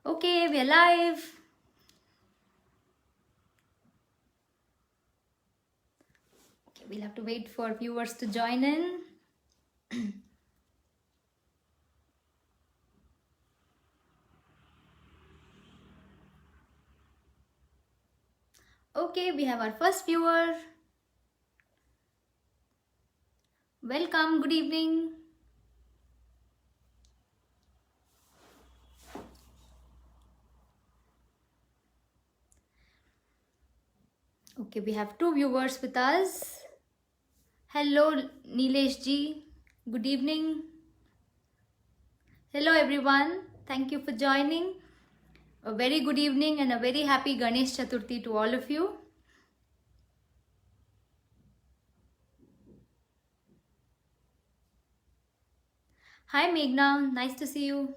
Okay, we're live. Okay, we'll have to wait for viewers to join in. Okay, we have our first viewer. Welcome, good evening. Okay, we have two viewers with us. Hello, Nilesh ji. Good evening. Hello, everyone. Thank you for joining. A very good evening and a very happy Ganesh Chaturthi to all of you. Hi, Meghna. Nice to see you.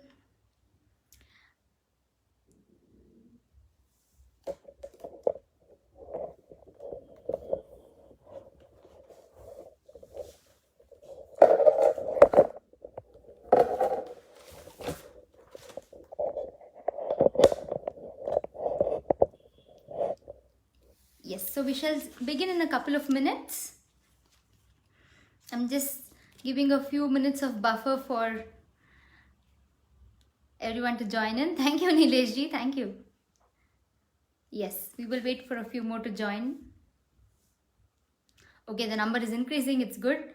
Yes, so we shall begin in a couple of minutes. I'm just giving a few minutes of buffer for everyone to join in. Thank you, Nilesh ji. Thank you. Yes, we will wait for a few more to join. Okay, the number is increasing. It's good.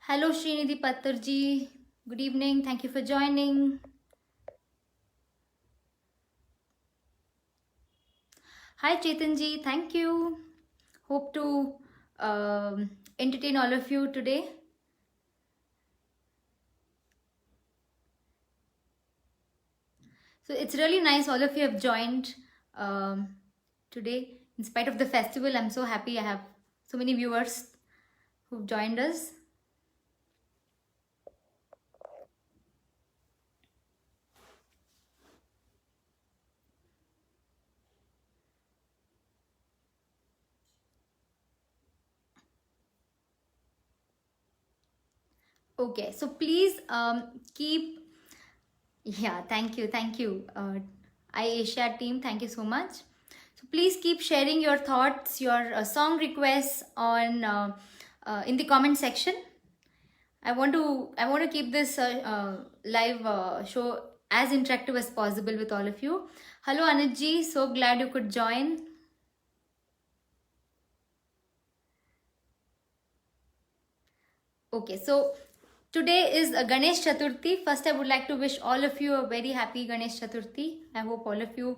Hello, Srinidhi Pattar ji. Good evening. Thank you for joining. Hi, Chetan ji. Thank you. Hope to entertain all of you today. So it's really nice all of you have joined today. In spite of the festival, I'm so happy I have so many viewers who've joined us. Okay, so please keep, yeah, thank you, iAsia team, thank you so much. So please keep sharing your thoughts, your song requests on in the comment section. I want to keep this live show as interactive as possible with all of you. Hello Anuj ji, so glad you could join. Okay, so today is Ganesh Chaturthi. First, I would like to wish all of you a very happy Ganesh Chaturthi. I hope all of you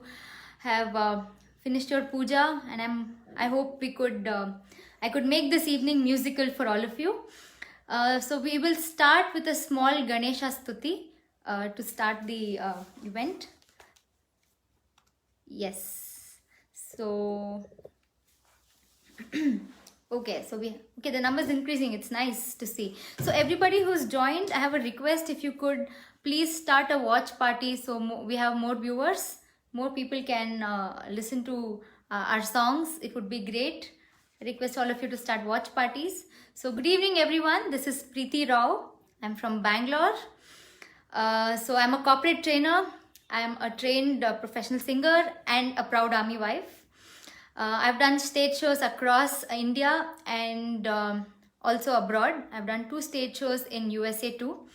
have finished your puja, and I hope I could make this evening musical for all of you. So we will start with a small Ganesha Stuti to start the event. Yes. So. Okay, the number is increasing. It's nice to see. So everybody who's joined, I have a request. If you could please start a watch party, so we have more viewers, more people can listen to our songs. It would be great. I request all of you to start watch parties. So good evening, everyone. This is Preeti Rao. I'm from Bangalore. So I'm a corporate trainer. I'm a trained professional singer and a proud army wife. I've done stage shows across India and also abroad. I've done 2 stage shows in USA too.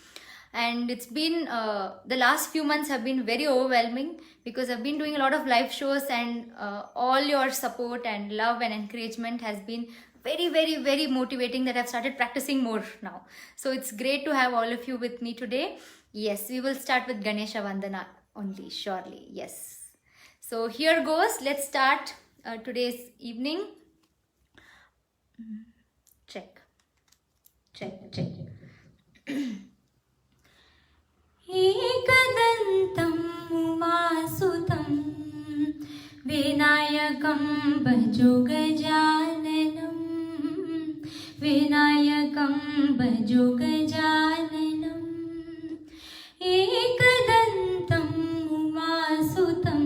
And it's been, the last few months have been very overwhelming because I've been doing a lot of live shows, and all your support and love and encouragement has been very, very, very motivating that I've started practicing more now. So it's great to have all of you with me today. Yes, we will start with Ganesha Vandana only, surely. Yes. So here goes. Let's start today's evening. Check. एकदन्तं उमासुतं विनायकं भजो गजाननं विनायकं भजो गजाननम् एकदन्तं उमासुतं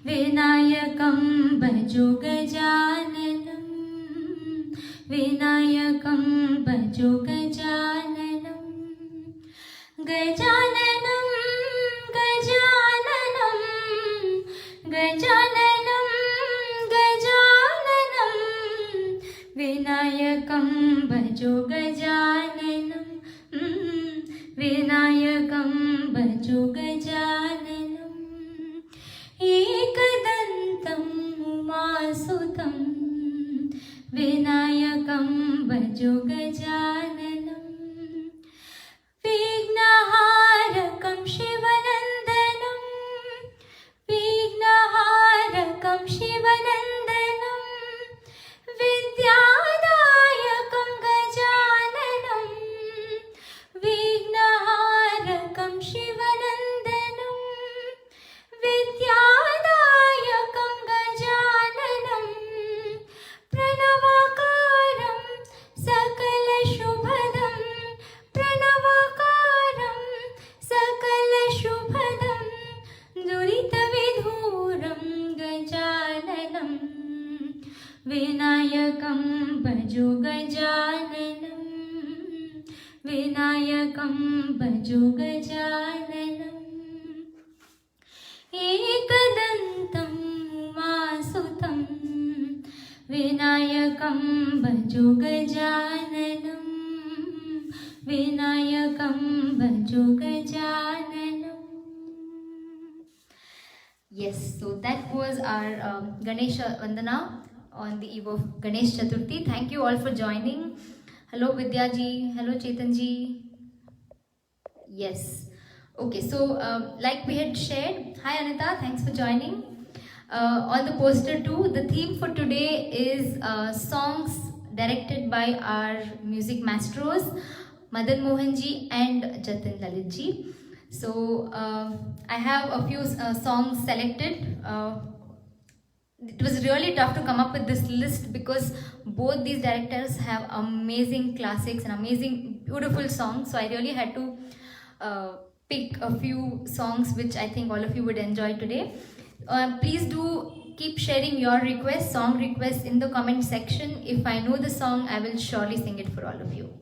विनायकं भजो गजाननम् विनायकं भजो गजाननम् गजाननं गजाननं गजाननं गजाननं विनायकं भजो गजाननं विनायकं भजो गजाननम् एकदन्तम् उमासुतं विनायकं भजो गजाननम् विघ्नहारकं शिवनन्दनं विघ्नहारकं शिवनन्दनं विद्यादायकं गजाननं विघ्नहारकं शिवनन्दनं विद्यादायकं गजाननं प्रणवाकारं सकलशुभदं प्रणवाकारं सकलशुभदं दुरितविधूरं गजाननं विनायकं भजो गजाननं विनायकं भजो गजाननम् एकदन्तम् उमासुतं विनायकं भजो गजाननं विनायकं भजो गजाननम्. Yes, so that was our Ganesh Vandana on the eve of Ganesh Chaturthi. Thank you all for joining. Hello Vidya ji, hello Chetan ji. Yes. Okay, so like we had shared, hi Anita, thanks for joining. On the poster too, the theme for today is songs directed by our music maestros, Madan Mohan ji and Jatin Lalit ji. So I have a few songs selected. It was really tough to come up with this list because both these directors have amazing classics and amazing beautiful songs. So I really had to pick a few songs which I think all of you would enjoy today. Please do keep sharing your requests, song requests in the comment section. If I know the song, I will surely sing it for all of you.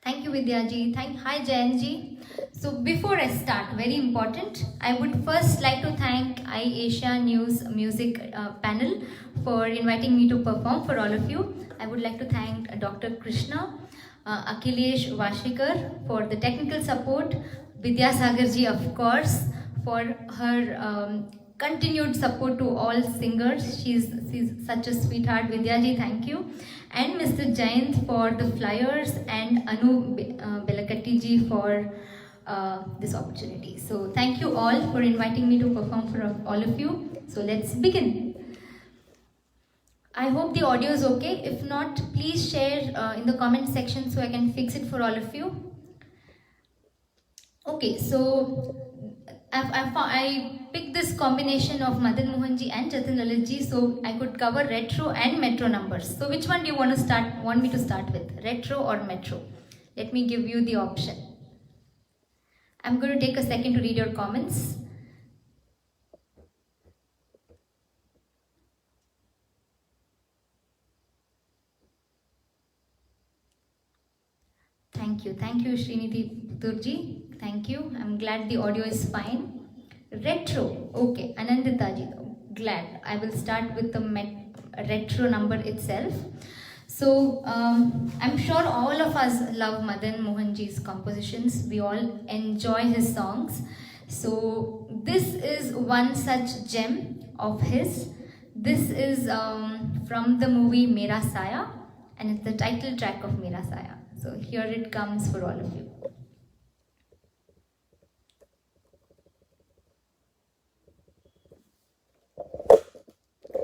Thank you Vidya ji. Hi Jayan ji. So before I start, very important, I would first like to thank iAsia News Music panel for inviting me to perform for all of you. I would like to thank Dr. Krishna, Akhilesh Vashikar for the technical support, Vidya Sagar ji of course for her continued support to all singers. She's such a sweetheart. Vidya ji, thank you. And Mr. Jayant for the flyers and Anu Belakatti ji for this opportunity. So thank you all for inviting me to perform for all of you. So let's begin. I hope the audio is okay. If not, please share in the comment section so I can fix it for all of you. Okay, so I picked this combination of Madan Mohan ji and Jatin Lalit ji so I could cover retro and metro numbers. So which one do you want me to start with? Retro or metro? Let me give you the option. I'm going to take a second to read your comments. Thank you Srinidhi Durji. Thank you. I'm glad the audio is fine. Retro. Okay, Anandita ji. Glad. I will start with the retro number itself. So I'm sure all of us love Madan Mohan ji's compositions. We all enjoy his songs. So this is one such gem of his. This is from the movie Mera Saya and it's the title track of Mera Saya. So here it comes for all of you.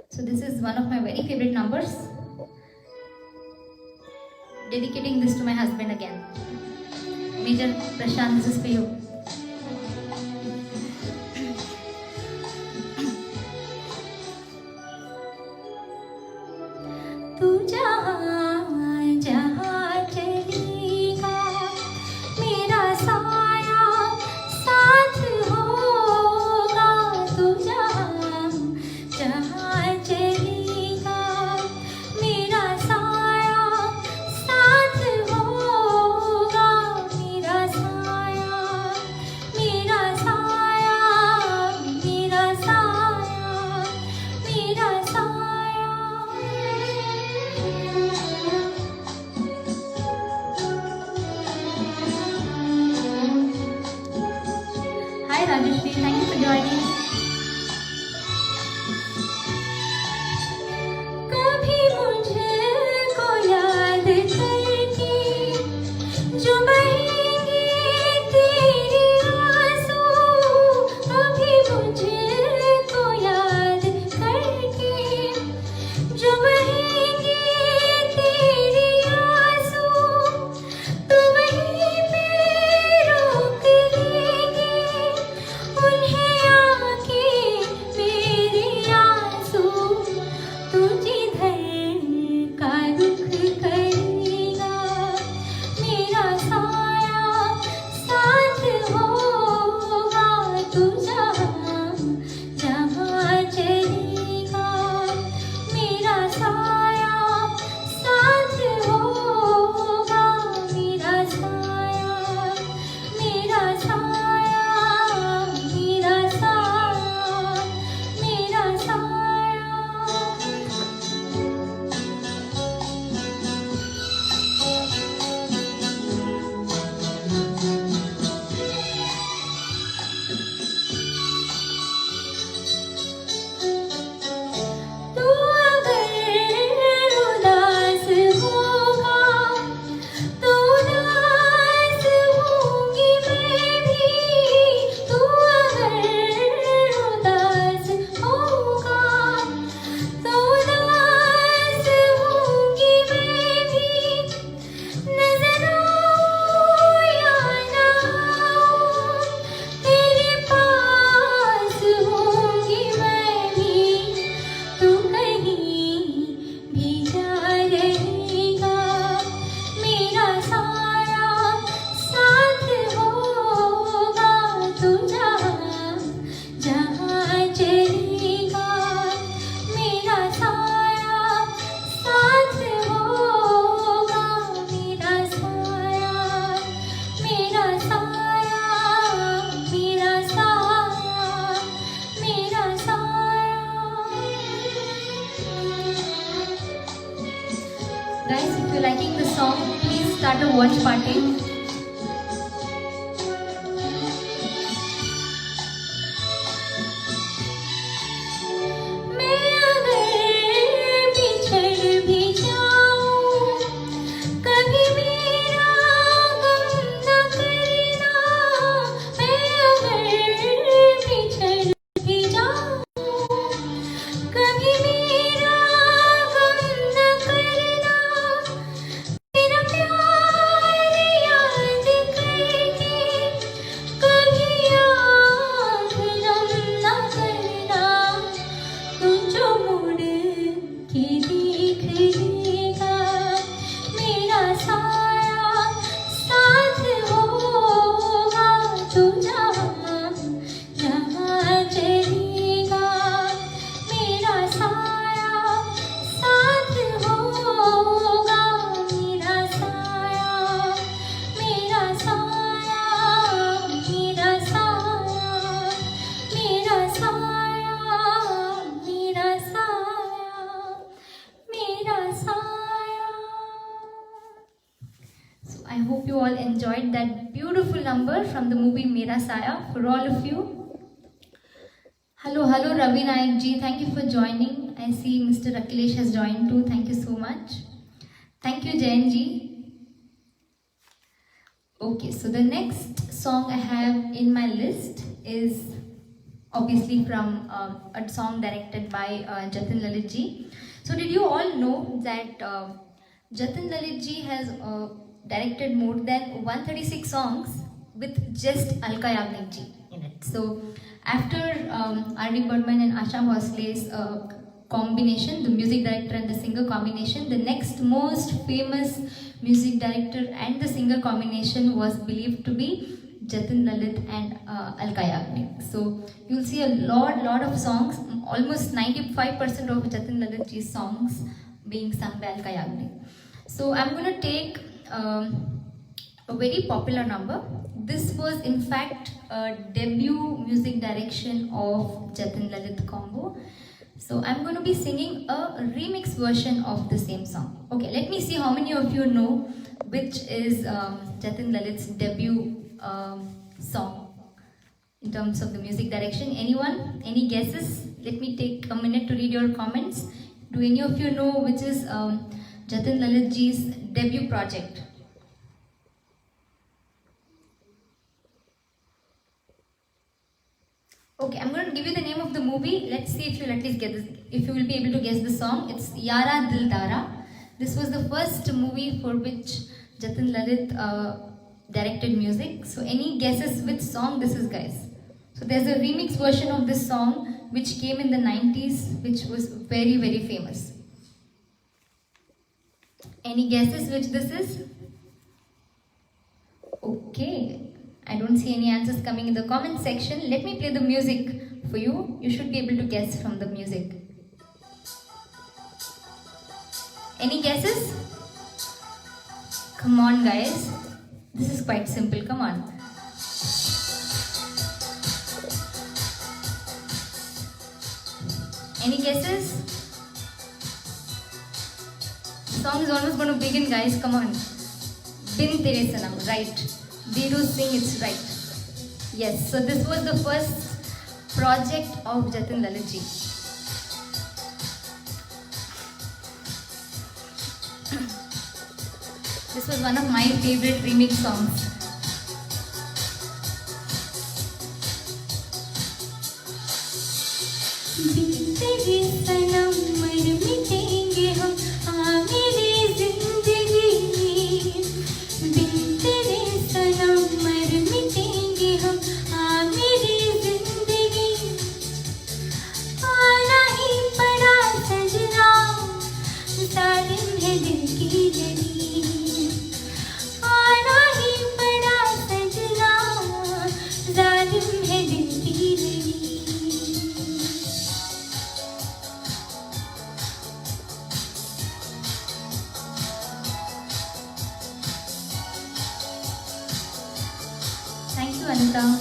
So this is one of my very favorite numbers. Dedicating this to my husband again. Major Prashant, this is for you. तू जहाँ Rajashri. Thank you for joining. कभी मुझको याद करके जो बहेंगे तेरे आंसू, कभी मुझको याद करके जो बहेंगे तेरे आंसू, तो वहीं पे रोक लेंगे उन्हें आके मेरे आंसू। तू जिधर का रुख करेगा मेरा साया साथ होगा, तू जहाँ जहाँ चलेगा मेरा साया साथ होगा, मेरा साया मेरा साया मेरा साया मेरा साया। तू अगर उदास होगा तो उदास होंगी मैं भी, तू अगर उदास होगा तो उदास होंगी मैं भी। नजर आऊं या ना आऊं तेरे पास होंगी मैं भी, तू कहीं भी जा रहेगा मेरा साया साथ होगा, तू जहाँ जहाँ चलेगा मेरा साया साथ होगा, मेरा साया मेरा साया मेरा साया मेरा साया। Guys, if you're liking the song, please start a watch party. मैं अगर बिछड़ भी जाऊं कभी मेरा गम न करना, मैं अगर बिछड़ भी जाऊं कभी मेरा गम न करना, मेरा प्यार याद करके कभी आँख नम न करना, तू जो मुड़ के देख लेगा मेरा साया साथ होगा, तू जहाँ जहाँ चलेगा मेरा साया साथ होगा, मेरा साया मेरा साया मेरा साया मेरा साया मेरा साया मेरा साया। So I hope you all enjoyed that beautiful number from the movie Mera Saya. For all of you, hello Ravi Nayak ji, thank you for joining. I see Mr. Akhilesh has joined too. Thank you so much. Thank you Jain ji. Okay, so the next song I have in my list is obviously from a song directed by Jatin Lalit ji. So did you all know that Jatin Lalit ji has directed more than 136 songs with just Alka Yagnik ji in it. So after R.D. Burman and Asha Bhosle's combination, the music director and the singer combination, the next most famous music director and the singer combination was believed to be Jatin Lalit and Alka Yagnik. So you'll see a lot of songs, almost 95% of Jatin Lalit ji's songs being sung by Alka Yagnik. So I'm going to take a very popular number. This was in fact a debut music direction of Jatin Lalit combo. So I'm going to be singing a remix version of the same song. Okay, let me see how many of you know which is Jatin Lalit's debut song. in terms of the music direction. Anyone? Any guesses? Let me take a minute to read your comments. Do any of you know which is Jatin Lalit ji's debut project? Okay, I'm going to give you the name of the movie. Let's see if you'll at least get this, if you will be able to guess the song. It's Yara Dildara. This was the first movie for which Jatin Lalit directed music. So any guesses which song this is, guys? So there's a remix version of this song which came in the 90s, which was very, very famous. Any guesses which this is? Okay. I don't see any answers coming in the comment section. Let me play the music for you. You should be able to guess from the music. Any guesses? Come on, guys. This is quite simple. Come on. Any guesses? The song is almost going to begin, guys. Come on. Bin Tere Sanam, right? Dhiru Singh, it's right. Yes, so this was the first project of Jatin Lalit ji. This was one of my favorite remix songs. Thank you, Anita.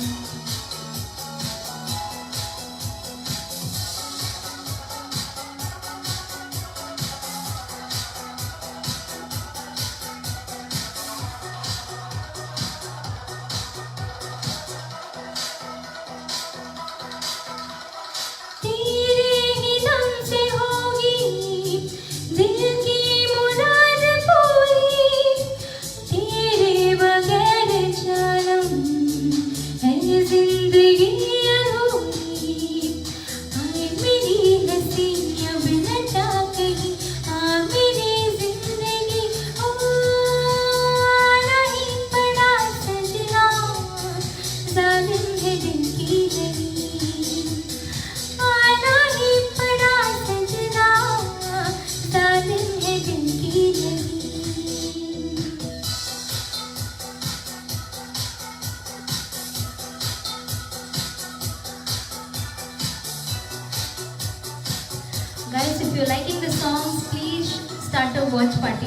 Guys, if you're liking the songs, please start a watch party.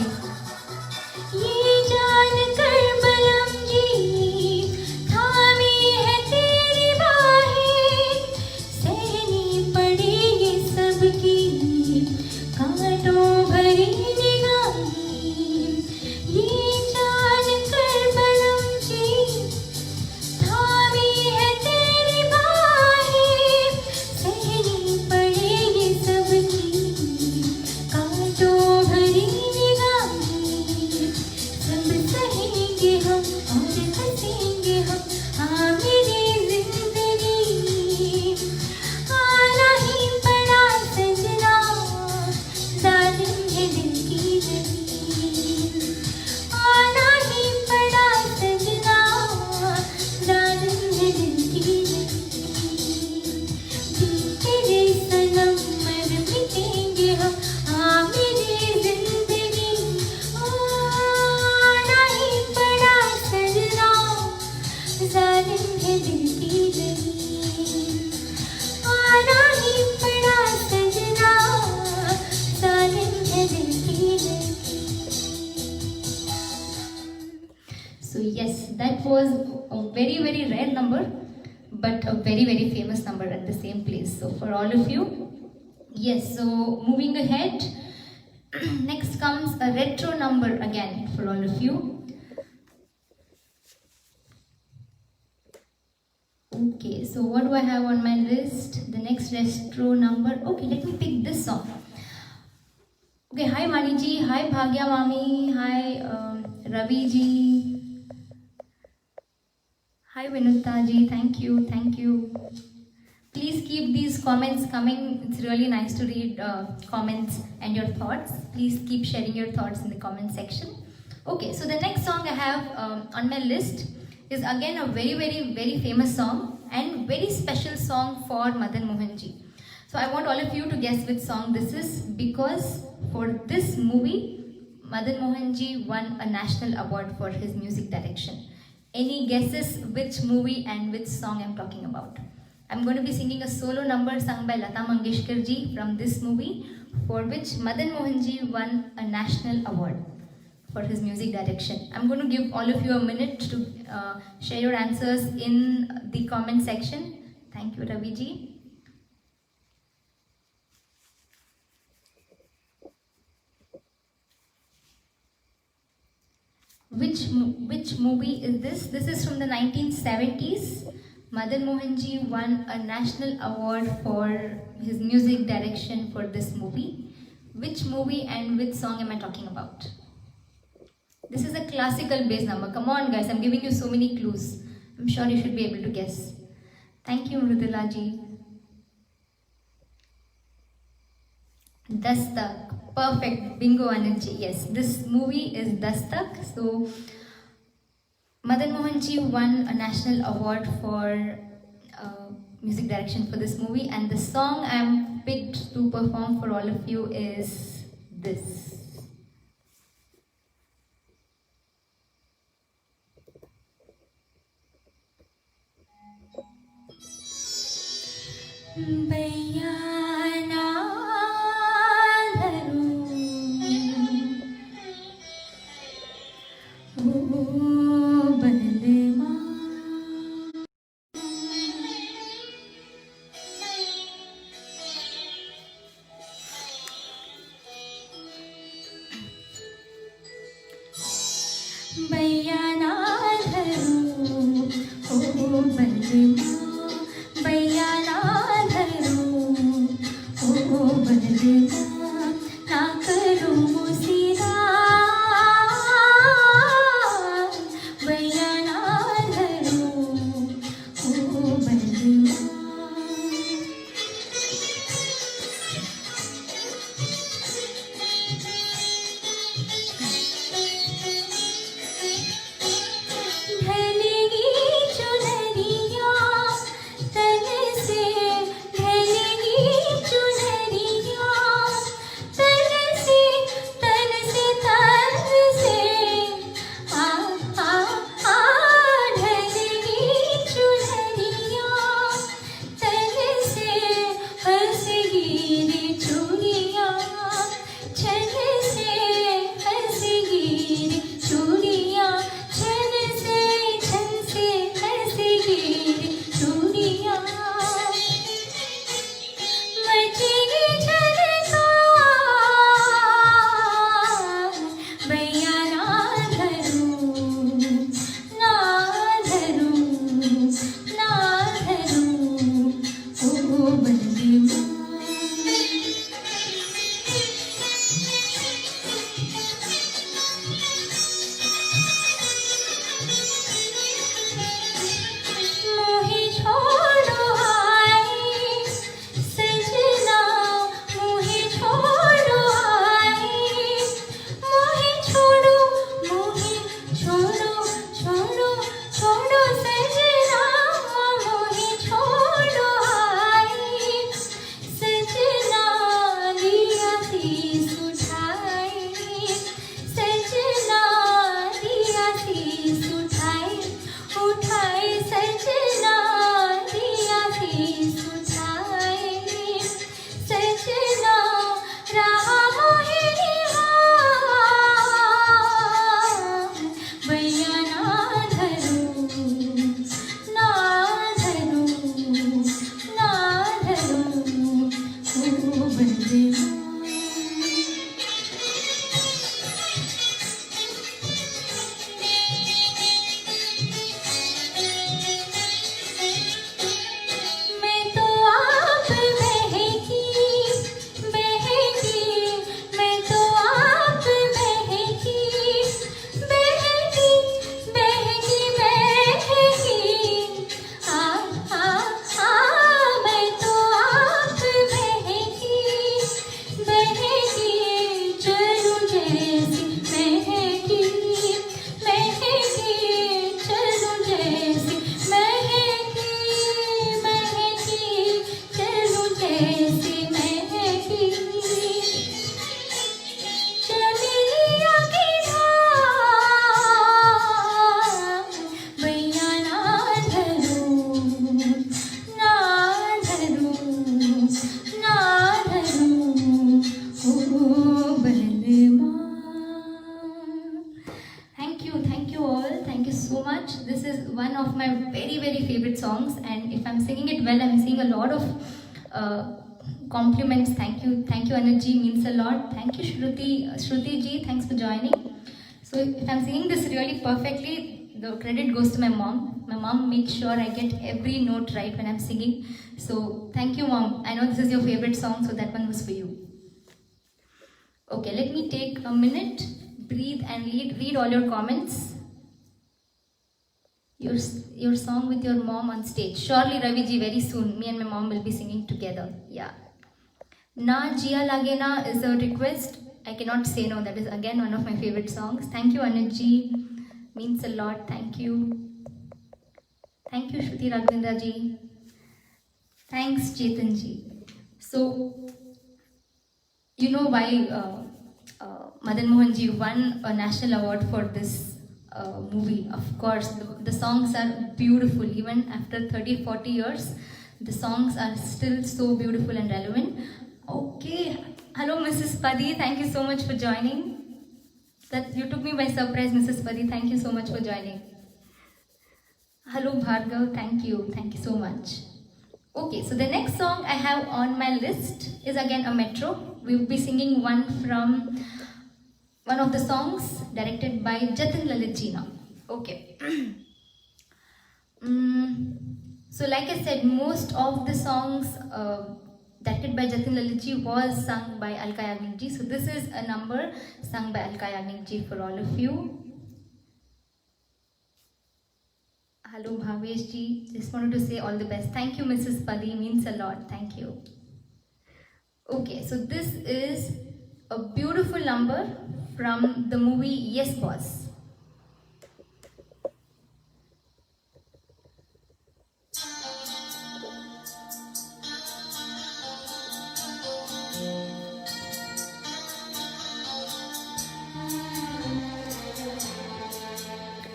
So yes, that was a very, very rare number, but a very, very famous number at the same place. So for all of you, yes, so moving ahead, next comes a retro number again for all of you. Okay, so what do I have on my list? The next retro number. Okay, let me pick this song. Okay, hi Mani ji, hi Bhagya Mami, hi Ravi ji, hi Vinuta ji, thank you, thank you. Please keep these comments coming. It's really nice to read comments and your thoughts. Please keep sharing your thoughts in the comment section. Okay, so the next song I have on my list is again a very famous song and very special song for Madan Mohan ji. So I want all of you to guess which song this is, because for this movie Madan Mohan ji won a national award for his music direction. Any guesses which movie and which song I'm talking about? I'm going to be singing a solo number sung by Lata Mangeshkar ji from this movie, for which Madan Mohan ji won a national award for his music direction. I'm going to give all of you a minute to share your answers in the comment section. Thank you, Ravi ji. Which movie is this? This is from the 1970s. Madan Mohan ji won a national award for his music direction for this movie. Which movie and which song am I talking about? This is a classical bass number. Come on guys, I'm giving you so many clues. I'm sure you should be able to guess. Thank you, Mridula ji. Dastak. Perfect. Bingo, Anand. Yes, this movie is Dastak. So, Madan Mohan ji won a national award for music direction for this movie, and the song I'm picked to perform for all of you is this. so much. This is one of my very, very favorite songs, and if I'm singing it well, I'm seeing a lot of compliments. Thank you, Anuj ji, means a lot. Thank you, Shruti ji, thanks for joining. So if I'm singing this really perfectly, the credit goes to my mom. My mom makes sure I get every note right when I'm singing. So thank you, mom. I know this is your favorite song, so that one was for you. Okay, let me take a minute, breathe and read all your comments. Your song with your mom on stage. Surely, Ravi ji, very soon, me and my mom will be singing together. Yeah. Na Jia Lage Na is a request. I cannot say no. That is again one of my favorite songs. Thank you, Anuj ji. Means a lot. Thank you. Thank you, Shruti Raghvendra ji. Thanks, Chetan ji. So, you know why Madan Mohan ji won a national award for this movie. Of course, the songs are beautiful. Even after 30-40 years, the songs are still so beautiful and relevant. Okay. Hello, Mrs. Padi. Thank you so much for joining. That you took me by surprise, Mrs. Padi. Thank you so much for joining. Hello, Bhargav. Thank you. Thank you so much. Okay, so the next song I have on my list is again a metro. We will be singing one from one of the songs directed by Jatin Lalit ji now. Okay. So like I said, most of the songs directed by Jatin Lalit ji was sung by Alka Yagnik ji. So this is a number sung by Alka Yagnik ji for all of you. Hello Bhavesh ji, just wanted to say all the best. Thank you Mrs. Padi, means a lot. Thank you. Okay, so this is a beautiful number from the movie Yes Boss.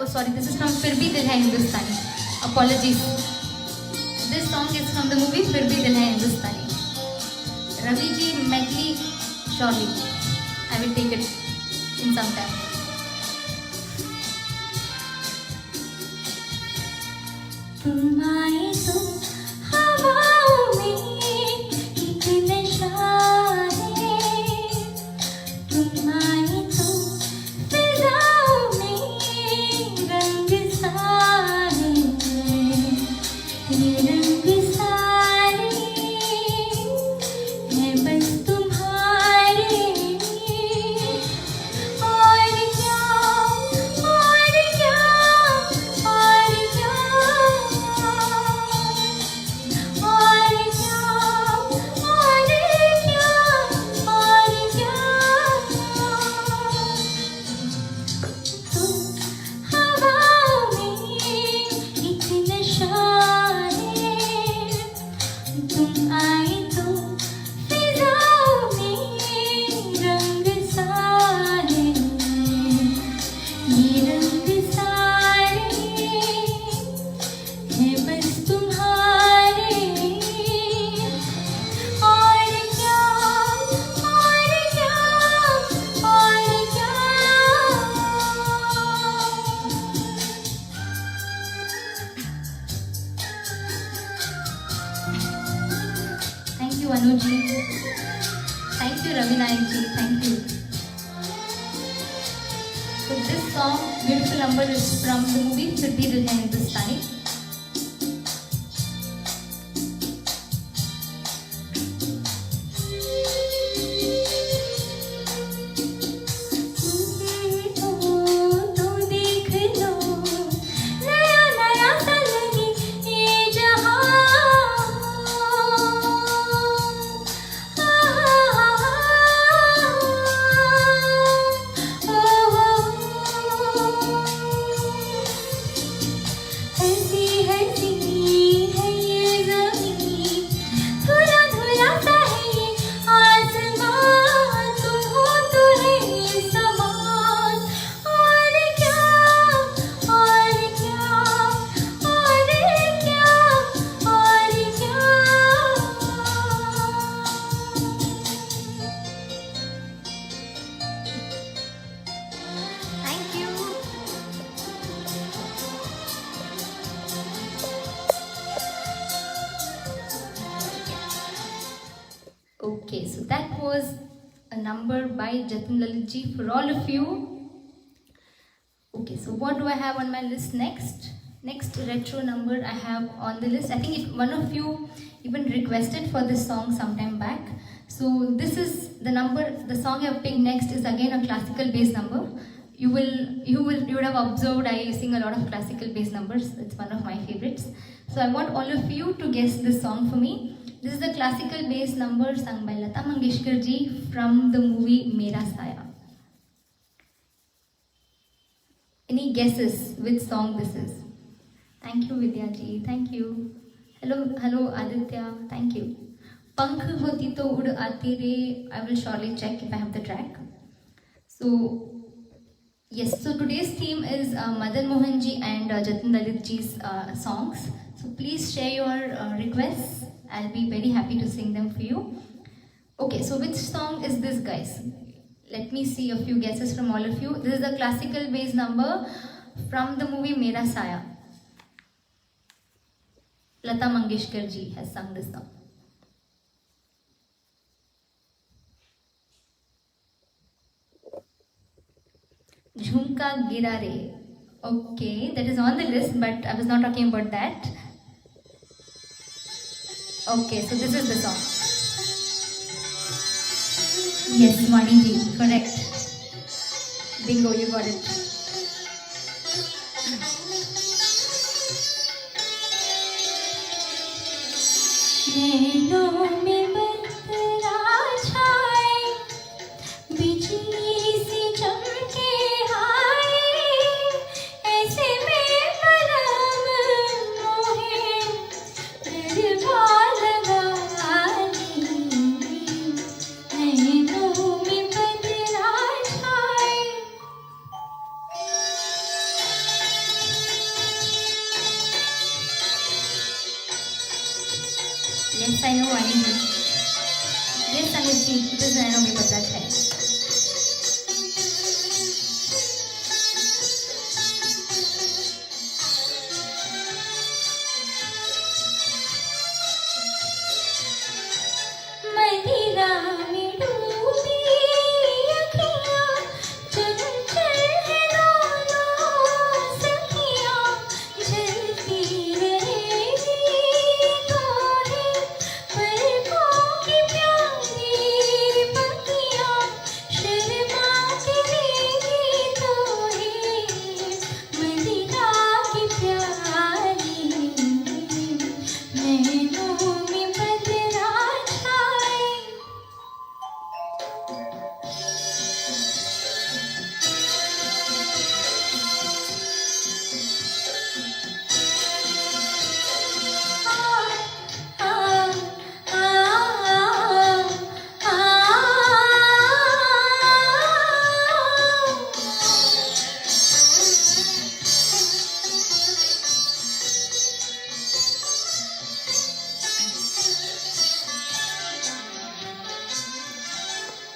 Oh sorry, this is from Fir Bhi Dil Hai Hindustani. Apologies. This song is from the movie Fir Bhi Dil Hai Hindustani. Ravi ji, medley, surely. I will take it in some time. तुम आए तो हवाओं में एक नशा है, तुम आए तो फिजाओं में रंग सारे, ये रंग सारे है बस तुम्हारे, और क्या, और क्या, और क्या, और क्या, और क्या, और क्या, तुम हवाओं में एक नशा है, तुम आए तो फिजाओं में रंग सारे, ये रंग सारे है बस तुम्हारे, और क्या, और क्या, और क्या. Thank you Anuj ji. Thank you Ravi Nayak ji. Thank you. So this song, beautiful number, is from the movie Fir Bhi Dil Hai Hindustani. तो देख लो, नया नया सा लगे ये जहां, ऐसी number by Jatin Lalit ji for all of you. Okay, so what do I have on my list next? Next retro number I have on the list. I think one of you even requested for this song sometime back. So this is the number. The song I've picked next is again a classical bass number. You would have observed I sing a lot of classical bass numbers. It's one of my favorites. So I want all of you to guess this song for me. This is the classical bass number sung by Lata Mangeshkar ji from the movie Mera Saya. Any guesses which song this is? Thank you Vidya ji. Thank you. Hello Aditya. Thank you. Pankh hoti to ud aati re. I will surely check if I have the track. So yes, so today's theme is Madan Mohan ji and Jatin Lalit ji's songs. So please share your requests. I'll be very happy to sing them for you. Okay, so which song is this, guys? Let me see a few guesses from all of you. This is the classical bass number from the movie Mera Saya. Lata Mangeshkar ji has sung this song. Jhumka Gira Re. Okay, that is on the list, but I was not talking about that. Okay, so this is the song. Yes, Mani ji, correct. Bingo, you got it. नैनों में बदला छाए, बिजली सी चमके आए, ऐसे में पलम मोहे गरबा लगा ली। नैनों में बदला छाए। Yes, I know Ani ji. Yes, Amit ji, this नैनों में बदला छाए. मदिरा में डूबी अखियाँ, चंचल है दोनों सखियाँ, जलती रहेगी तो है पलकों की प्यारी पखियाँ, शर्माती रहेगी तो है मदिरा की प्यारी। नैनों में बदला छाए।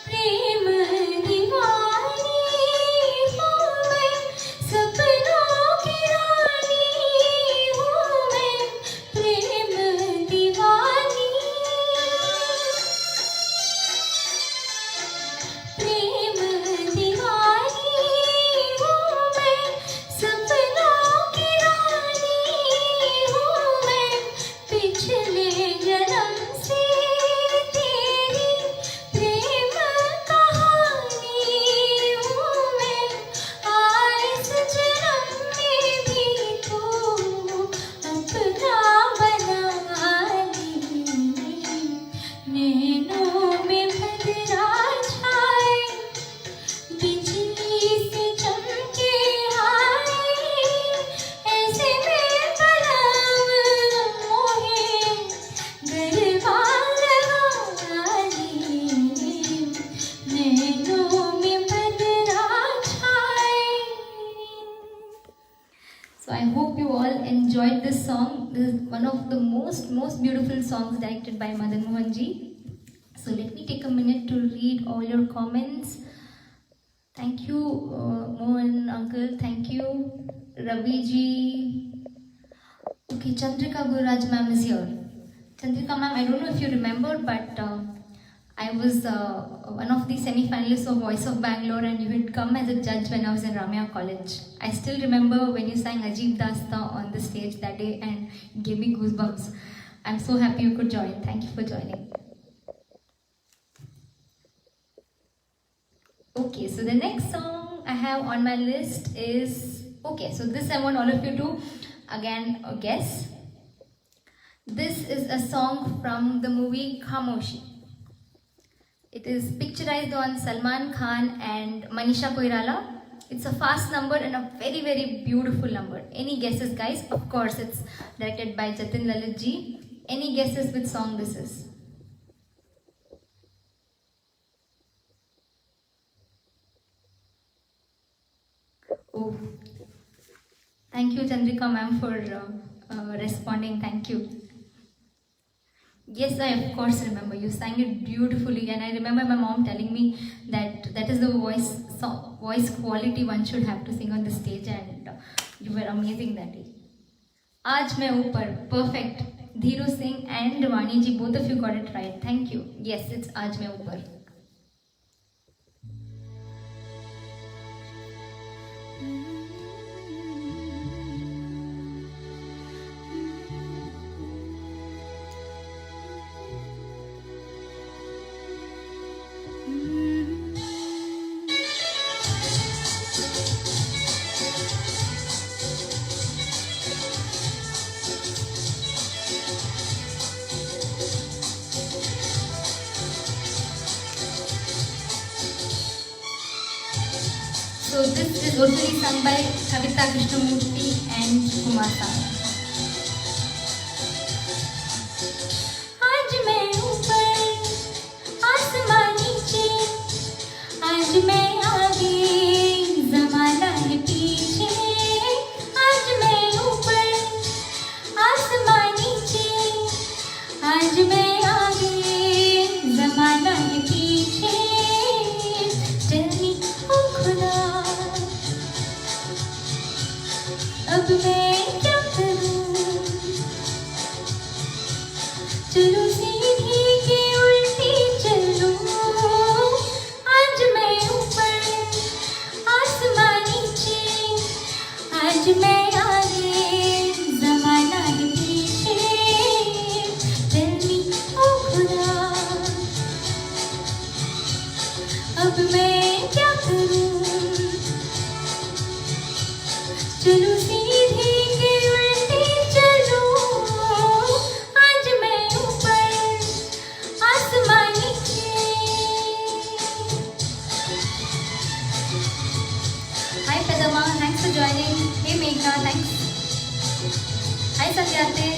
प्रेम दीवानी हूँ मैं, सपनों की रानी हूँ मैं, प्रेम दीवानी। प्रेम दीवानी हूँ मैं, सपनों की रानी हूँ मैं, पिछले जन्म से तेरी प्रेम कहानी हूँ मैं, इस जन्म में भी तू अपना बना ली। नैनों में बदला छाए, बिजली से चमके आए, ऐसे में पलम मोहे गरबा लगा ली। नैनों में बदला छाए। So I hope you all enjoyed this song. This is one of the most beautiful songs directed by Madan Mohan ji. So let me take a minute to read all your comments. Thank you, Mohan uncle. Thank you, Ravi ji. Okay, Chandrika Gururaj ma'am is here. Chandrika ma'am, I don't know if you remember, but I was one of the semi-finalists of Voice of Bangalore, and you had come as a judge when I was in Ramya College. I still remember when you sang Ajib Dasta on the stage that day, and it gave me goosebumps. I'm so happy you could join. Thank you for joining. Okay, so the next song I have on my list is, okay, so this I want all of you to again guess. This is a song from the movie Khamoshi. It is picturized on Salman Khan and Manisha Koirala. It's a fast number and a very, very beautiful number. Any guesses, guys? Of course, it's directed by Jatin Lalit ji. Any guesses which song this is? Oh, thank you, Chandrika ma'am, for responding. Thank you. Yes, I of course remember. You sang it beautifully, and I remember my mom telling me that that is the voice quality one should have to sing on the stage, and you were amazing that day. Aaj Main Upar, perfect. Dhiru Singh and Vani ji, both of you got it right. Thank you. Yes, it's Aaj Main Upar. So this is also sung by Kavita Krishnamurti and Kumar Sanu. आज मैं ऊपर आसमान नीचे, आज मैं आगे ज़माना है पीछे, आज मैं ऊपर आसमान नीचे, आज मैं आगे ज़माना है पीछे, चलनी ओ खुदा अब मैं क्या करूं, चलो सीधी के उल्टी चलूं, आज मैं ऊपर आसमान नीचे, आज मैं आगे ज़माना है पीछे, चलनी ओ खुदा अब मैं क्या करूं, चलो सीधी के उल्टी चलूं, आज मैं ऊपर आसमान नीचे. Hi Padama, thanks for joining. Hey Meghna, thanks. Hi Satyate.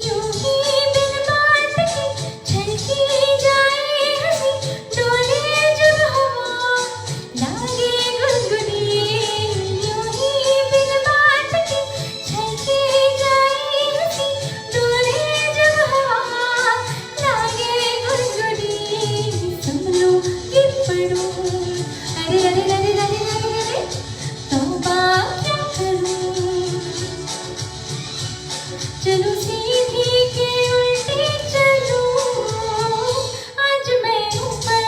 यूं ही बिन बात के छलकी जाए हंसी, डोले जब हवा लागे गुनगुनी, यूं ही बिन बात के छलकी जाए हंसी, डोले जब हवा लागे गुनगुनी, सुन लो ये पढ़ो, अरे अरे अरे अरे अरे अरे तौबा क्या करूं, चलो सीधी के उल्टी चलूं, आज मैं ऊपर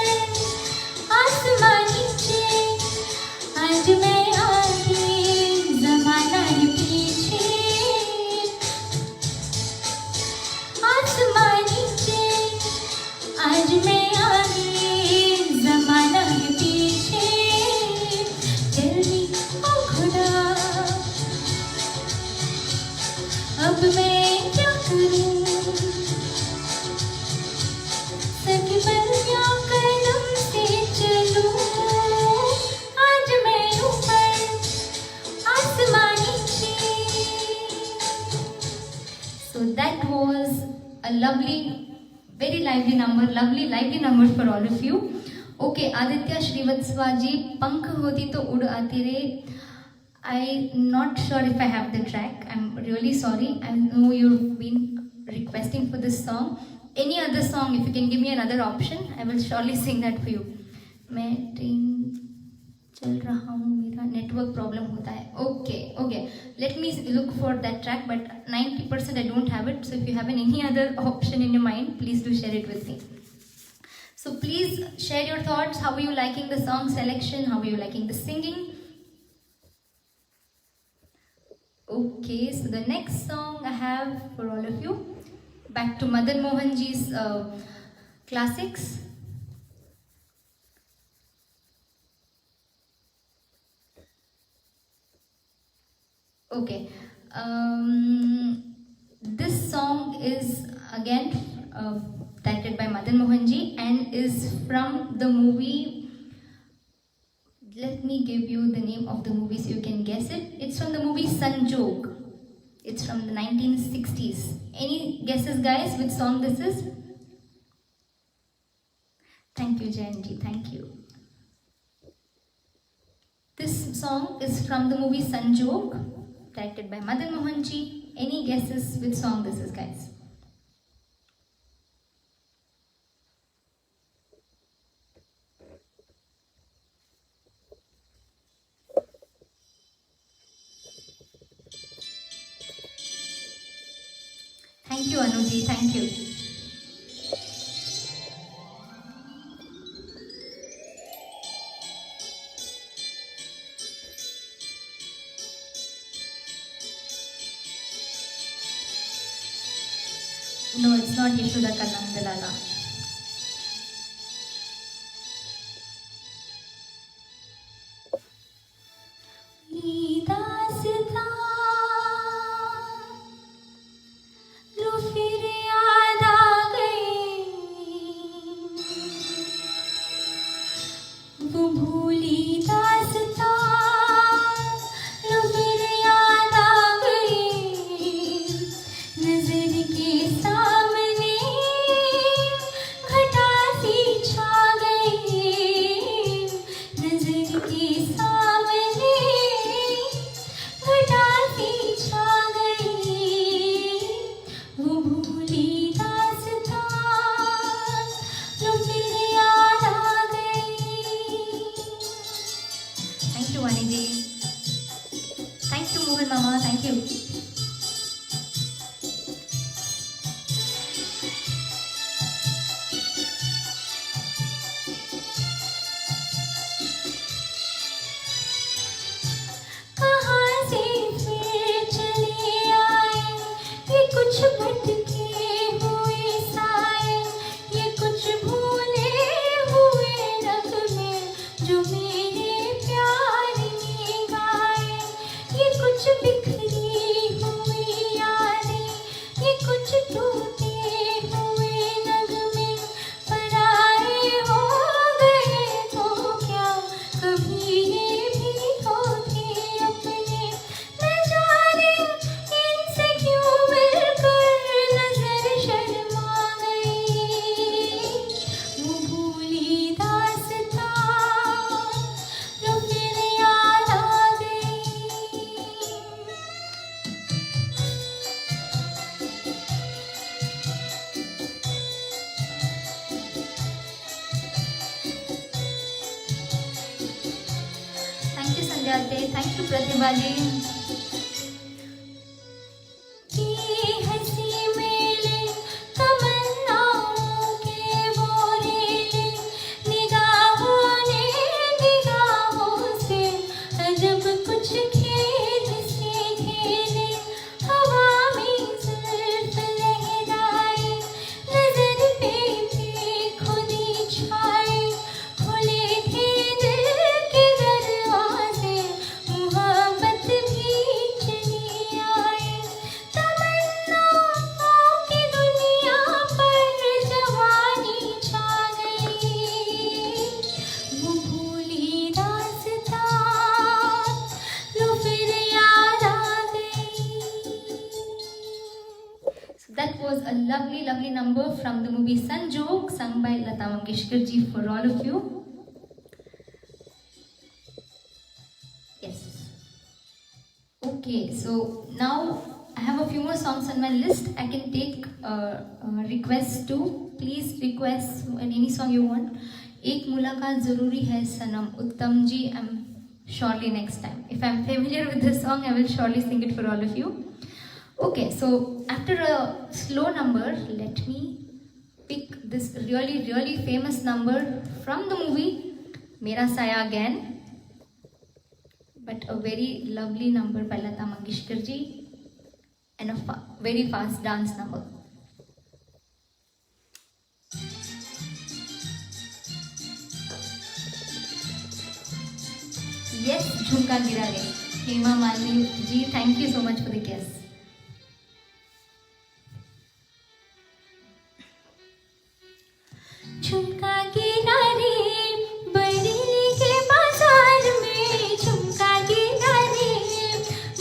आसमान नीचे, आज मैं आगे ज़माना है पीछे, आसमान नीचे, आज मैं आगे ज़माना है पीछे, चलनी ओ खुदा अब मैं क्या करूं, सच बलिया कदम से चलूं, आज मैं ऊपर आसमान नीचे. So that was a lovely, very lively number, lovely lively numbers for all of you. Okay, Aditya Srivatswaji, Pank Hoti To Ud Aati Re. I'm not sure if I have the track. I'm really sorry. I know you've been requesting for this song. Any other song, if you can give me another option, I will surely sing that for you. मैं train चल रहा हूँ, मेरा network problem होता है. Okay, let me look for that track, but 90% I don't have it. So if you have any other option in your mind, please do share it with me. So please share your thoughts. How are you liking the song selection? How are you liking the singing? Okay, so the next song I have for all of you, back to Madan Mohanji's classics. Okay, this song is again directed by Madan Mohanji and is from the movie. Let me give you the name of the movie so you can guess it. It's from the movie Sanjog. It's from the 1960s. Any guesses, guys, which song this is? Thank you, Jayanji. Thank you. This song is from the movie Sanjog, directed by Madan Mohanji. Any guesses which song this is, guys? Thank you, Anuji. Thank you. No, it's not Yashoda Ka Nandalala. Thank you, Mohan Mama. Thank you. Thank you, Sanjay. Thank you, Pratibha ji. That was a lovely, lovely number from the movie Sanjog, sung by Lata Mangeshkar ji for all of you. Okay, so now I have a few more songs on my list. I can take requests too. Please request any song you want. एक मुलाकात जरूरी है सनम, उत्तम जी. I'm surely next time. If I'm familiar with this song, I will surely sing it for all of you. Okay, so after a slow number, let me pick this really famous number from the movie Mera Saya Again. But a very lovely number by Lata Mangeshkar ji and a very fast dance number. Yes, Jhumka Gira Re. Hema Malini ji, thank you so much for the kiss. झुमका गिरा रे बरेली के बाजार में, झुमका गिरा रे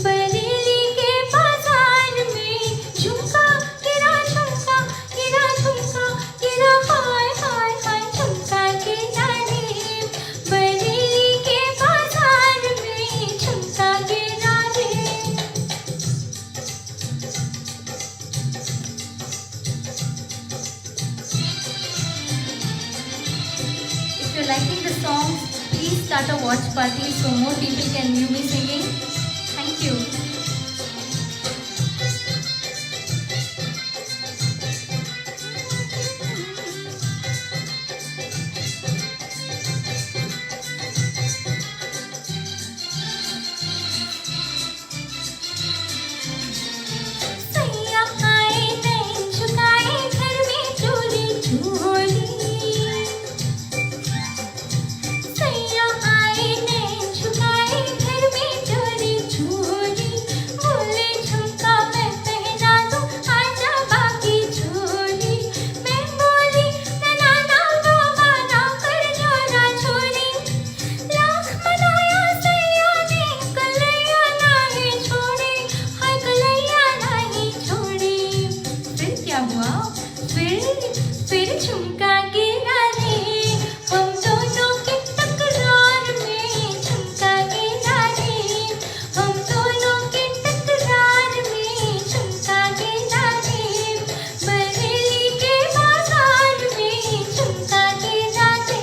बरेली के बाजार में, झुमका गिरा झुमका गिरा झुमका गिरा, हाय हाय हाय झुमका गिरा रे बरेली के बाजार में, झुमका गिरा रे. If you're liking the songs, please start a watch party so more people can view me singing. Thank you. सैया आए नैन झुकाए घर में चोरी चोरी, सैया आए नैन झुकाए घर में चोरी चोरी, बोले झुमका मैं पहना दूं आजा बाकी छोरी, मैं बोली ना ना बाबा ना कर छोरा छोरी, लाख मनाया सैया ने कलैया नहीं छोड़ी, हाय कलैया नहीं छोड़ी. फिर क्या हुआ? फिर झुमका गिरा रे हम दोनों के तकरार में, झुमका गिरा रे हम दोनों के तकरार में, झुमका गिरा रे बरेली के बाजार में, झुमका गिरा रे.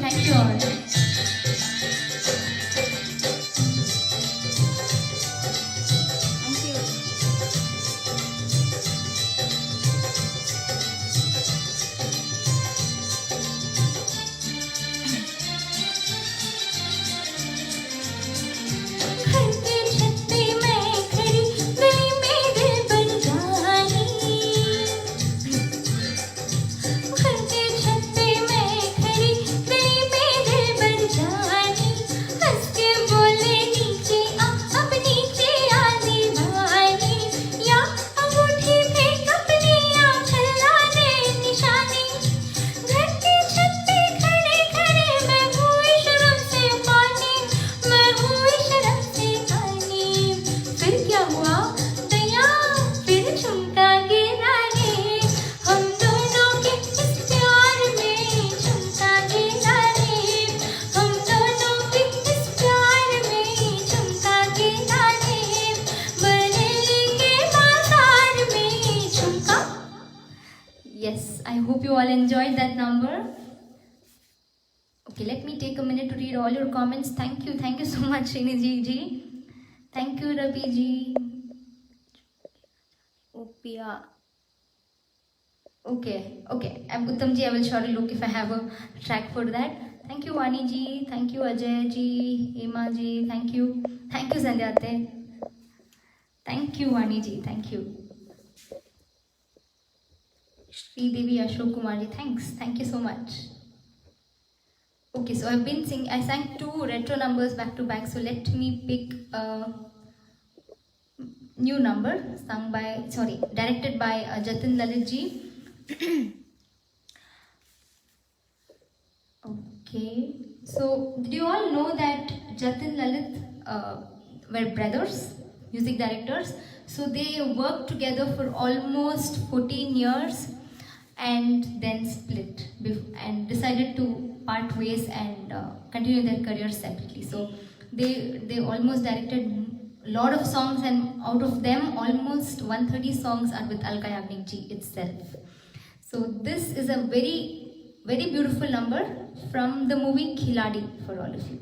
Thank you all. Thank you. घर के छत पे मैं खड़ी, गली में दिल बन जानी, घर के छत पे मैं खड़ी, गली में दिल बन जानी, हंस के बोले नीचे आ अब नीचे आ दीवानी, या अंगूठी फेंक अपनी या छल्लाने निशानी, घर के छत पे खड़े खड़े मैं हुई शर्म से पानी, मैं हुई शर्म से पानी. फिर क्या हुआ दया? फिर झुमका गिरा रे हम दोनों के इस प्यार में, झुमका गिरा रे हम दोनों के इस प्यार में, झुमका गिरा रे बरेली के बाजार में, झुमका. Yes, I hope you all enjoyed that number. Okay, let me take a minute to read all your comments. Thank you so much, Srini ji. Thank you, Ravi ji. Opia. Okay. Uttam ji, I will surely look if I have a track for that. Thank you, Vani ji. Thank you, Ajay ji. Hema ji. Thank you, Sandhyate. Thank you, Vani ji. Thank you. Sri Devi Ashok Kumar ji. Thank you so much. Okay, so I sang 2 retro numbers back to back, so let me pick a new number directed by Jatin Lalit ji. Okay, so did you all know that Jatin Lalit were brothers, music directors? So they worked together for almost 14 years, and then split and decided to part ways and continue their careers separately. So they almost directed a lot of songs, and out of them almost 130 songs are with Alka Yagnik ji itself. So this is a very beautiful number from the movie Khiladi for all of you.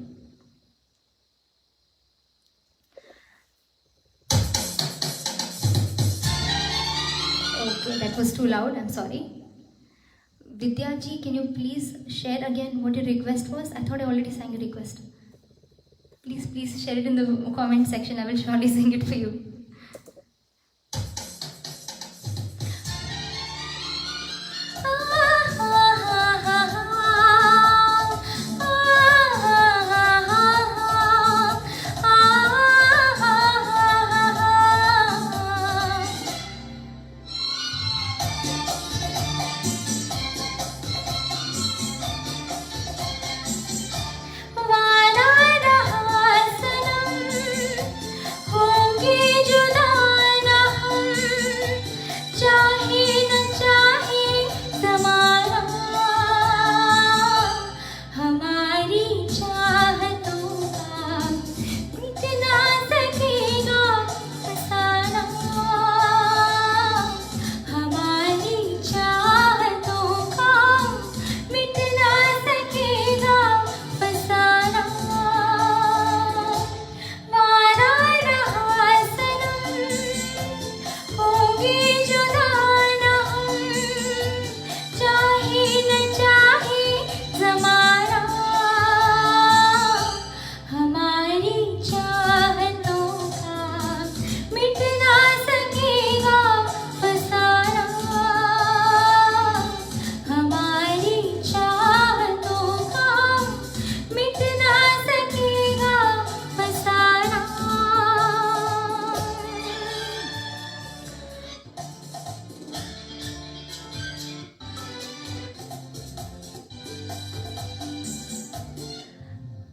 Okay, that was too loud, I'm sorry. Vidya ji, can you please share again what your request was? I thought I already sang your request. Please share it in the comment section. I will surely sing it for you.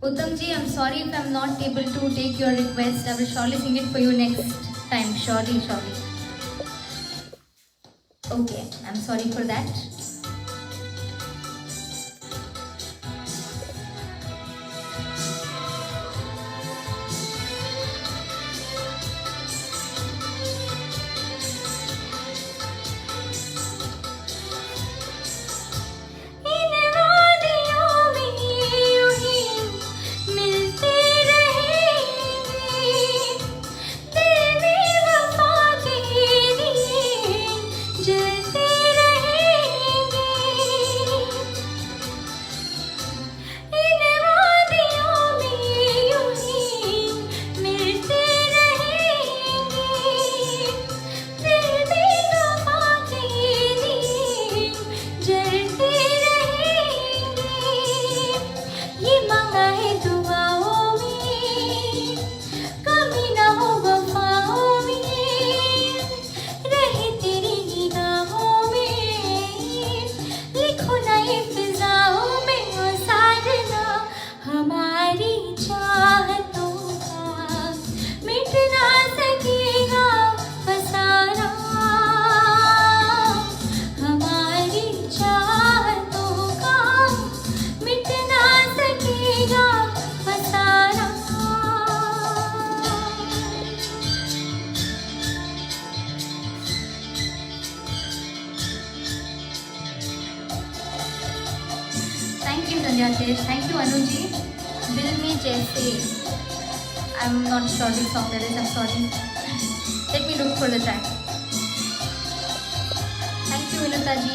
Uttam ji, I'm sorry if I'm not able to take your request. I will surely sing it for you next time. Surely. Okay, I'm sorry for that. Thank you, Anuji. Dil Mein Jaise. I'm not sure which song that is. I'm sorry. Let me look for the track. Thank you, Vinuta ji.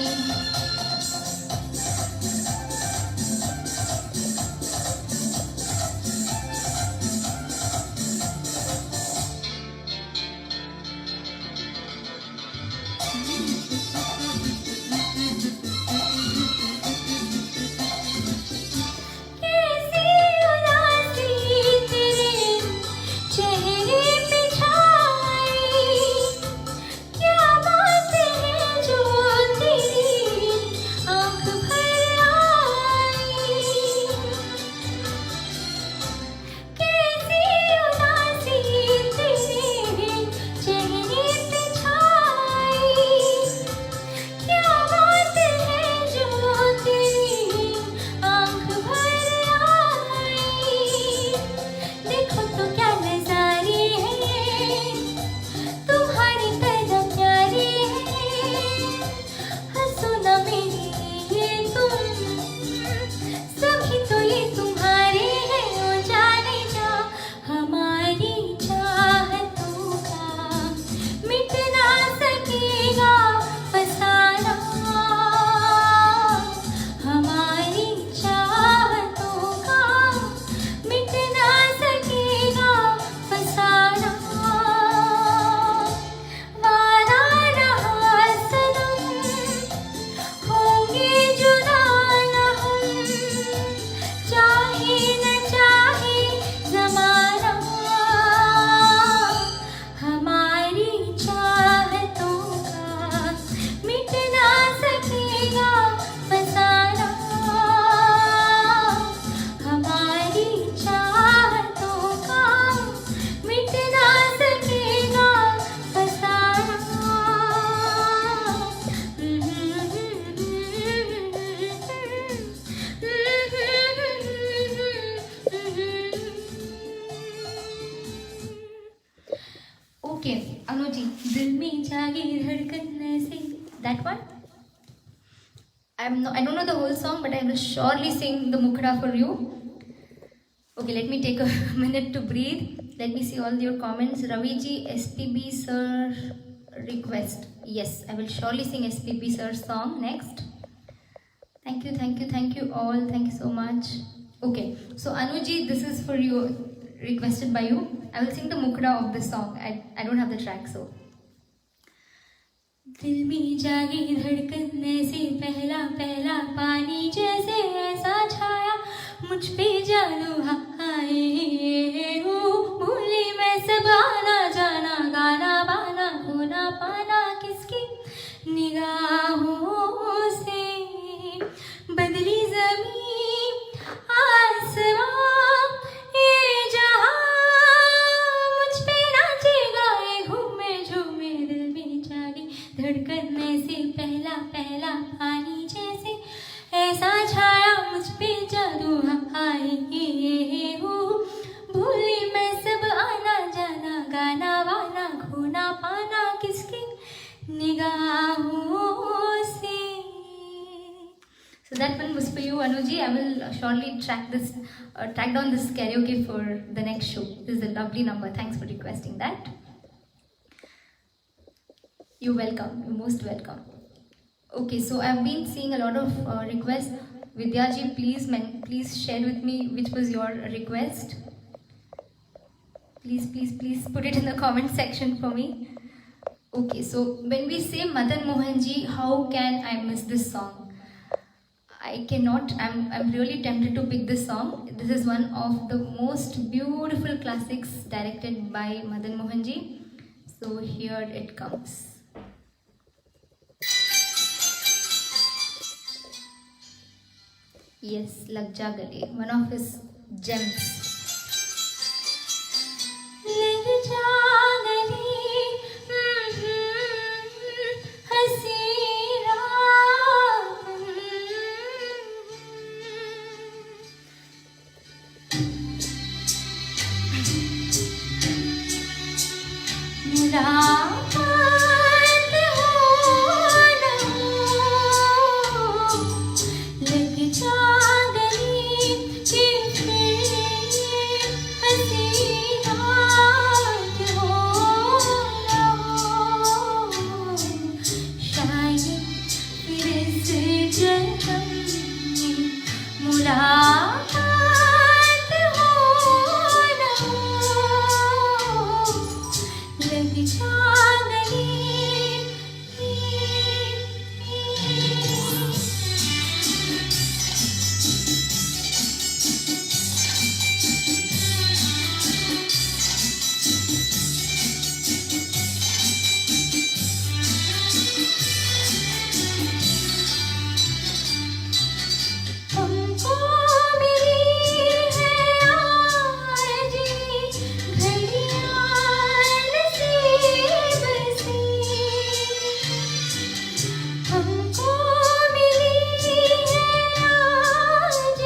चाहतों का मिट ना सकेगा फसाना। Okay Anuji, दिल में जागी धड़कन ऐसी, that one. I don't know the whole song, but I will surely sing the Mukhda for you. Okay, let me take a minute to breathe. Let me see all your comments. Ravi ji, SPB sir request. Yes, I will surely sing SPB sir's song next. Thank you, thank you, thank you all. Thank you so much. Okay, so Anuji, this is for you, requested by you. I will sing the Mukhda of this song. I don't have the track, so. दिल में जागी धड़कन ऐसी, पहला पहला पानी जैसे ऐसा छाया मुझ पे जादू आए हो। भूली मैं सब आना जाना, गाना बाना खोना पाना किसकी निगाहों से। बदली ज़मीन आसमां ये जहां मुझ पे नाचे गाए घूमे झूमे। दिल में जागी धड़कन में से, पहला पहला पानी जैसे ऐसा छाया मुझ पे जादू आए हो। भूली मैं सब आना जाना, गाना वाना खोना पाना किसकी निगाहों से। So that one was for you, Anuji. I will surely track down this karaoke for the next show. This is a lovely number. Thanks for requesting that. You're welcome. You're most welcome. Okay, so I've been seeing a lot of requests. Vidyaji, please share with me which was your request. Please put it in the comment section for me. Okay, so when we say Madan Mohan ji, how can I miss this song? I cannot. I'm really tempted to pick this song. This is one of the most beautiful classics directed by Madan Mohan ji. So here it comes. Yes, Lag Ja Gale, one of his gems. Lag ja gale, हंसी रात, मुलाकात हो न हो, लग जा गली कि फिर हंसी रात हो न हो। शायद फिर इस जन्म में मुलाकात हो न हो, लग जा गली। हमको मिली है आज घड़ियां नसीब से। हमको मिली है आज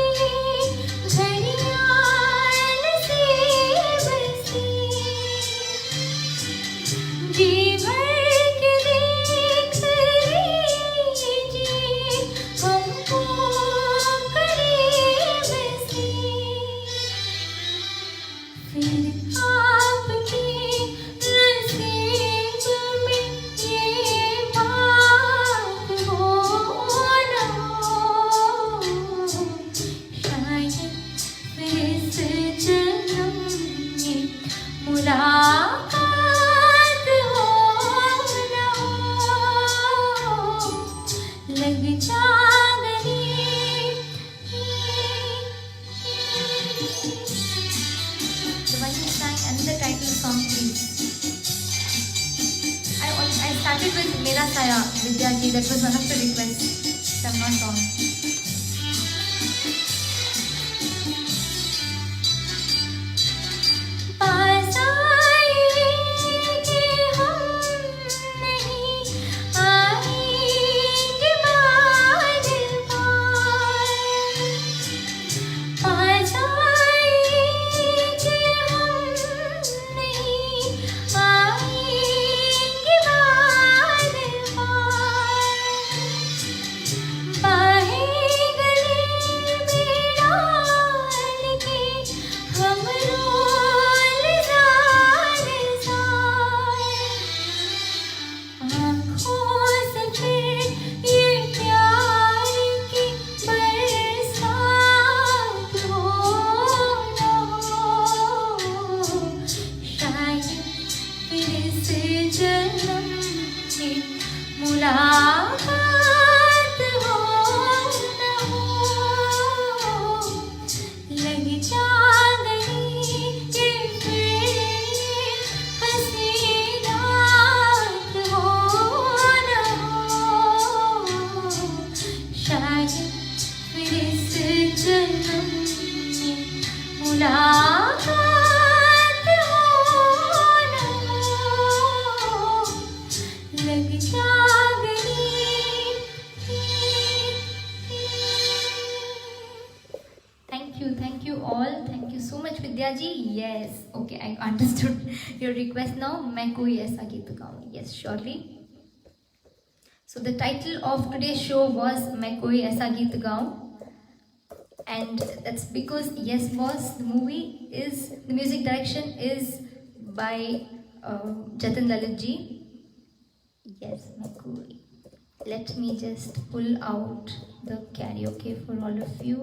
घड़ियां नसीब से। जी भर के देख लीजिए हमको करीब से। फिर आपके नसीब में ये बात हो न हो। शायद फिर इस जन्म में मुलाकात हो न हो, लग जा गली। So when you sang another title song, please. I started with Mera Saya, Vidyaji. That was one of the requests. If I'm not wrong. all. Thank you so much, Vidya ji. Yes, okay, I understood your request now. मैं कोई ऐसा गीत गाऊं. Yes, surely. So the title of today's show was मैं कोई ऐसा गीत गाऊं, and that's because Yes Boss, the music direction is by Jatin Lalit ji. Yes, मैं कोई. Let me just pull out the karaoke for all of you.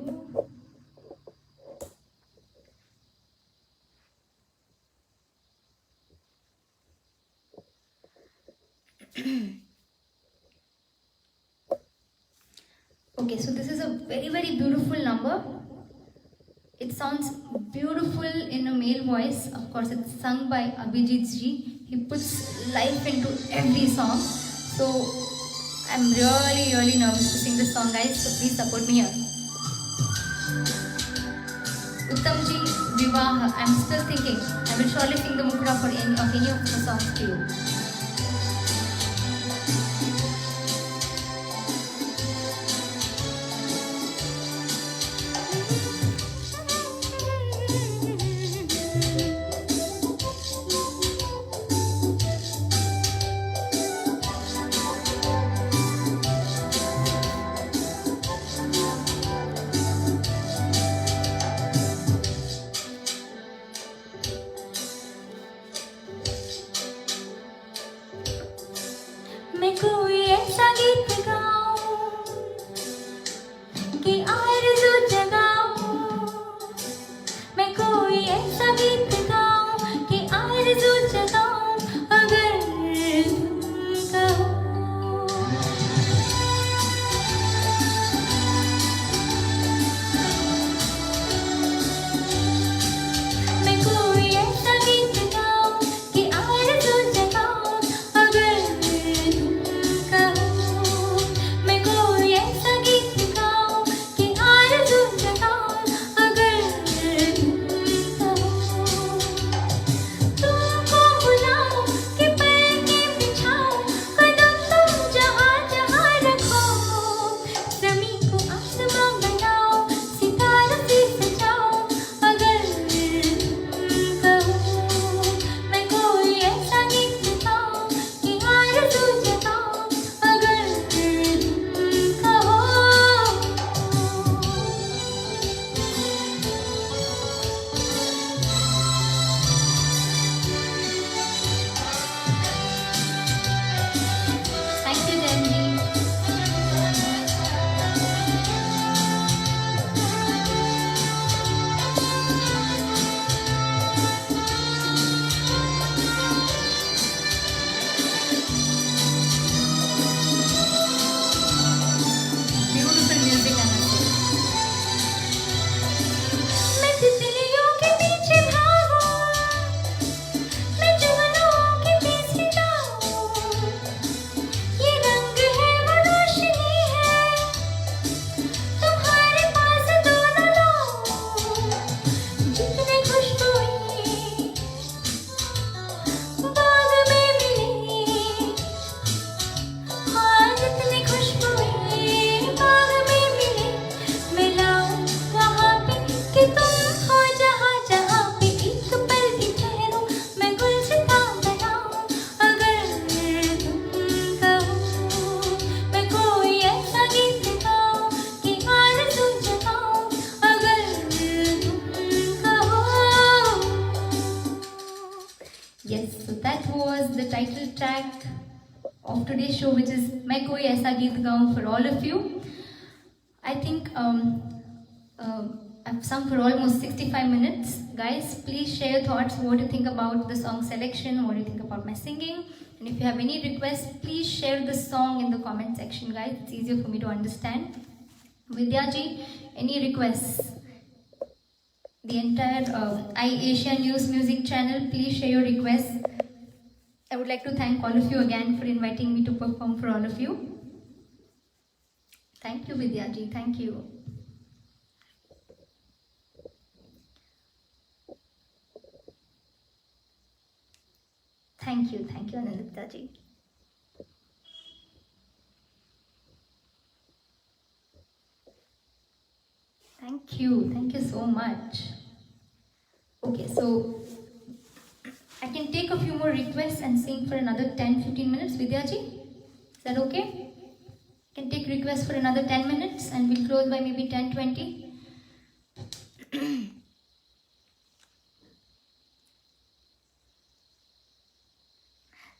Okay, so this is a very beautiful number. It sounds beautiful in a male voice. Of course, it's sung by Abhijit ji. He puts life into every song. So I'm really nervous to sing this song, guys. So please support me here. Uttam ji, Vivaha. I'm still thinking. I will surely sing the Mukhra for any of the songs to you. मैं कोई ऐसा गीत गाऊं कि आरज़ू जगाऊं, मैं कोई ऐसा गीत गाऊं कि आरज़ू जगाऊं, अगर तुम कहो। मैं कोई ऐसा गीत गाऊं कि आरज़ू जगाऊं, अगर Yes, so that was the title track of today's show, which is मैं कोई ऐसा गीत गाऊं for all of you. I think I've sung for almost 65 minutes. Guys, please share your thoughts. What do you think about the song selection? What do you think about my singing? And if you have any requests, please share the song in the comment section, guys. It's easier for me to understand. Vidya ji, any requests? The entire iAsia News Music channel, please share your requests. I would like to thank all of you again for inviting me to perform for all of you. Thank you, Vidya ji. Thank you. Thank you, Anandita ji. Thank you so much. Okay, so I can take a few more requests and sing for another 10-15 minutes, Vidyaji. Is that okay? I can take requests for another 10 minutes and we'll close by maybe 10-20.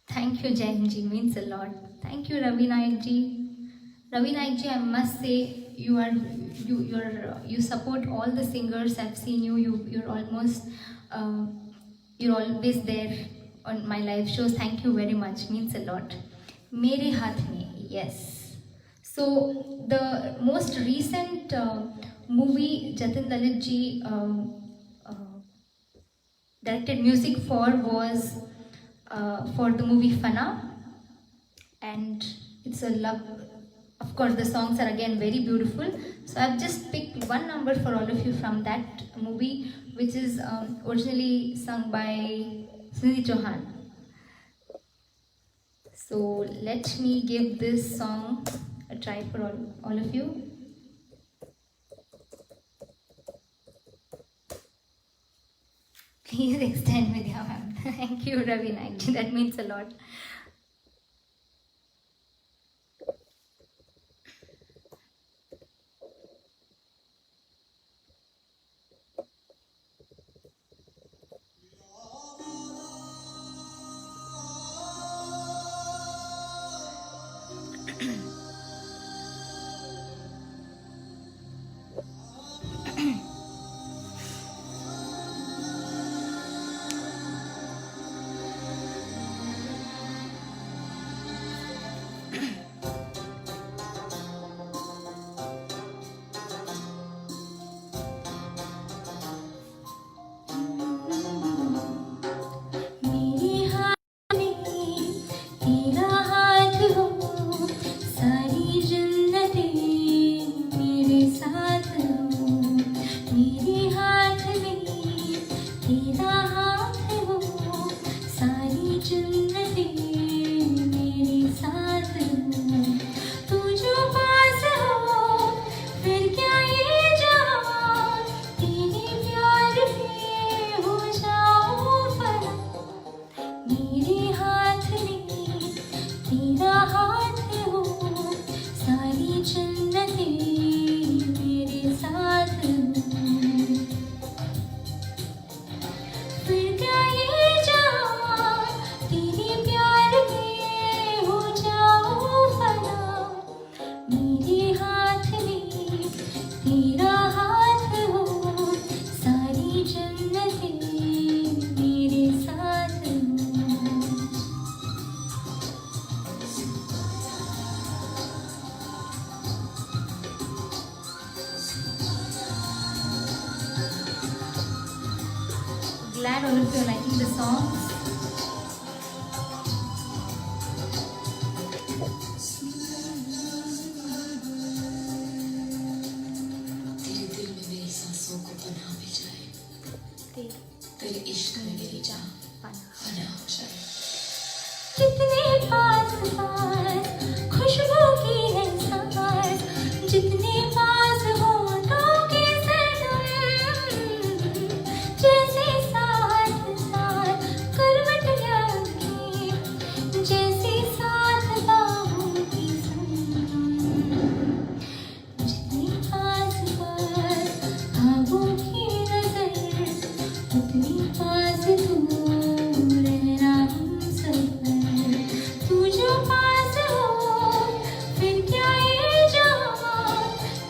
Thank you, Jain ji, means a lot. Thank you, Ravi Nayak ji. Ravi Nayak ji, I must say you support all the singers. I've seen you're almost you're always there on my live shows. Thank you very much, means a lot. Mere Haath Mein, yes. So the most recent movie Jatin Lalit ji directed music for was for the movie Fana, and it's a love. Of course, the songs are again very beautiful. So I've just picked one number for all of you from that movie, which is originally sung by Sunidhi Chauhan. So let me give this song a try for all of you. Please extend with your hand. Thank you, Ravi Naik. That means a lot. Glad all of you are liking the songs. तेरे दिल में मेरी सांसों को पनाह मिल जाए, तेरे इश्क में मेरी जान फना हो जाए। कितने पास पास खुशबू की है सांस, जितने पास होठों के सनम, जैसे साथ साथ करवट लगी, जैसे साथ बाहों की संगम। जितने पास पास ख्वाबों की नजर, उतनी पास दूर रहना हम सफर। तू जो पास हो फिर क्या ये जहां,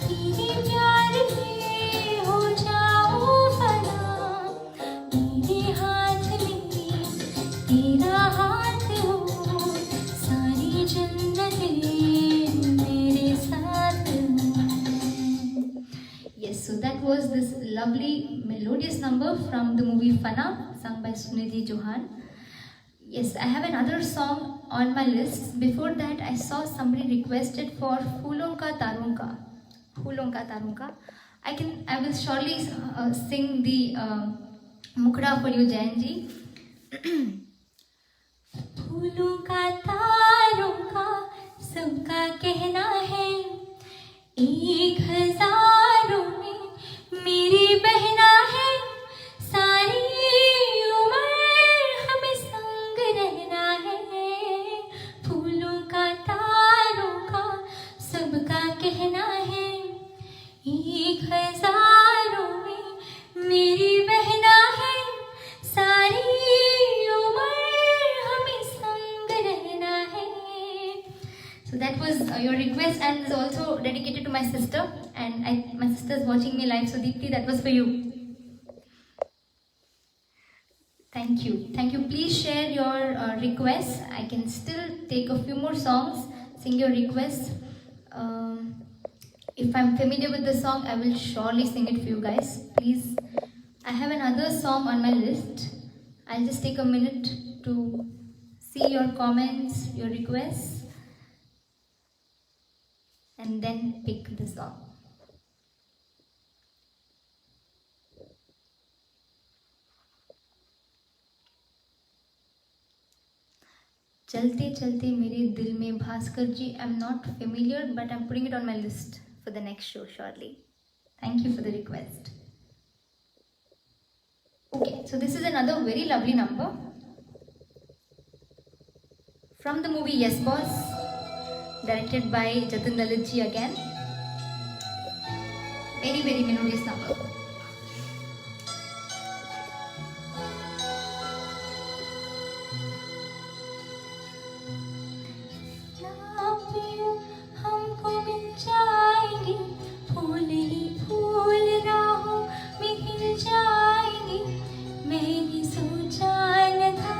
तेरे प्यार में हो जाऊं फना। मेरे हाथ में तेरा हाथ हो, सारी जन्नतें मेरे साथ हो। Yes, so that was this lovely melodious number from the movie Fana, sung by Sunidhi Chauhan. Yes, I have another song on my list. Before that, I saw somebody requested for Phoolon Ka Tarun Ka. Phoolon Ka Tarun Ka. I will surely sing the Mukhra for you, Jain ji. फूलों का तारों का सबका कहना है, 1000 में मेरी बहना है। सारी your request, and is also dedicated to my sister. And my sister is watching me live, so Deepti, that was for you. Thank you. Thank you. Please share your requests. I can still take a few more songs, sing your requests. If I'm familiar with the song, I will surely sing it for you guys. Please. I have another song on my list. I'll just take a minute to see your comments, your requests, and then pick the song. चलते चलते मेरे दिल में भास्कर जी, I'm not familiar, but I'm putting it on my list for the next show shortly. Thank you for the request. Okay, so this is another very lovely number from the movie Yes Boss, directed by Jatin Lalit ji again. Very, very melodious number. हमको मिल जाएंगे फूल ही फूल, राहों में खिल जाएंगे, मैंने सोचा न था।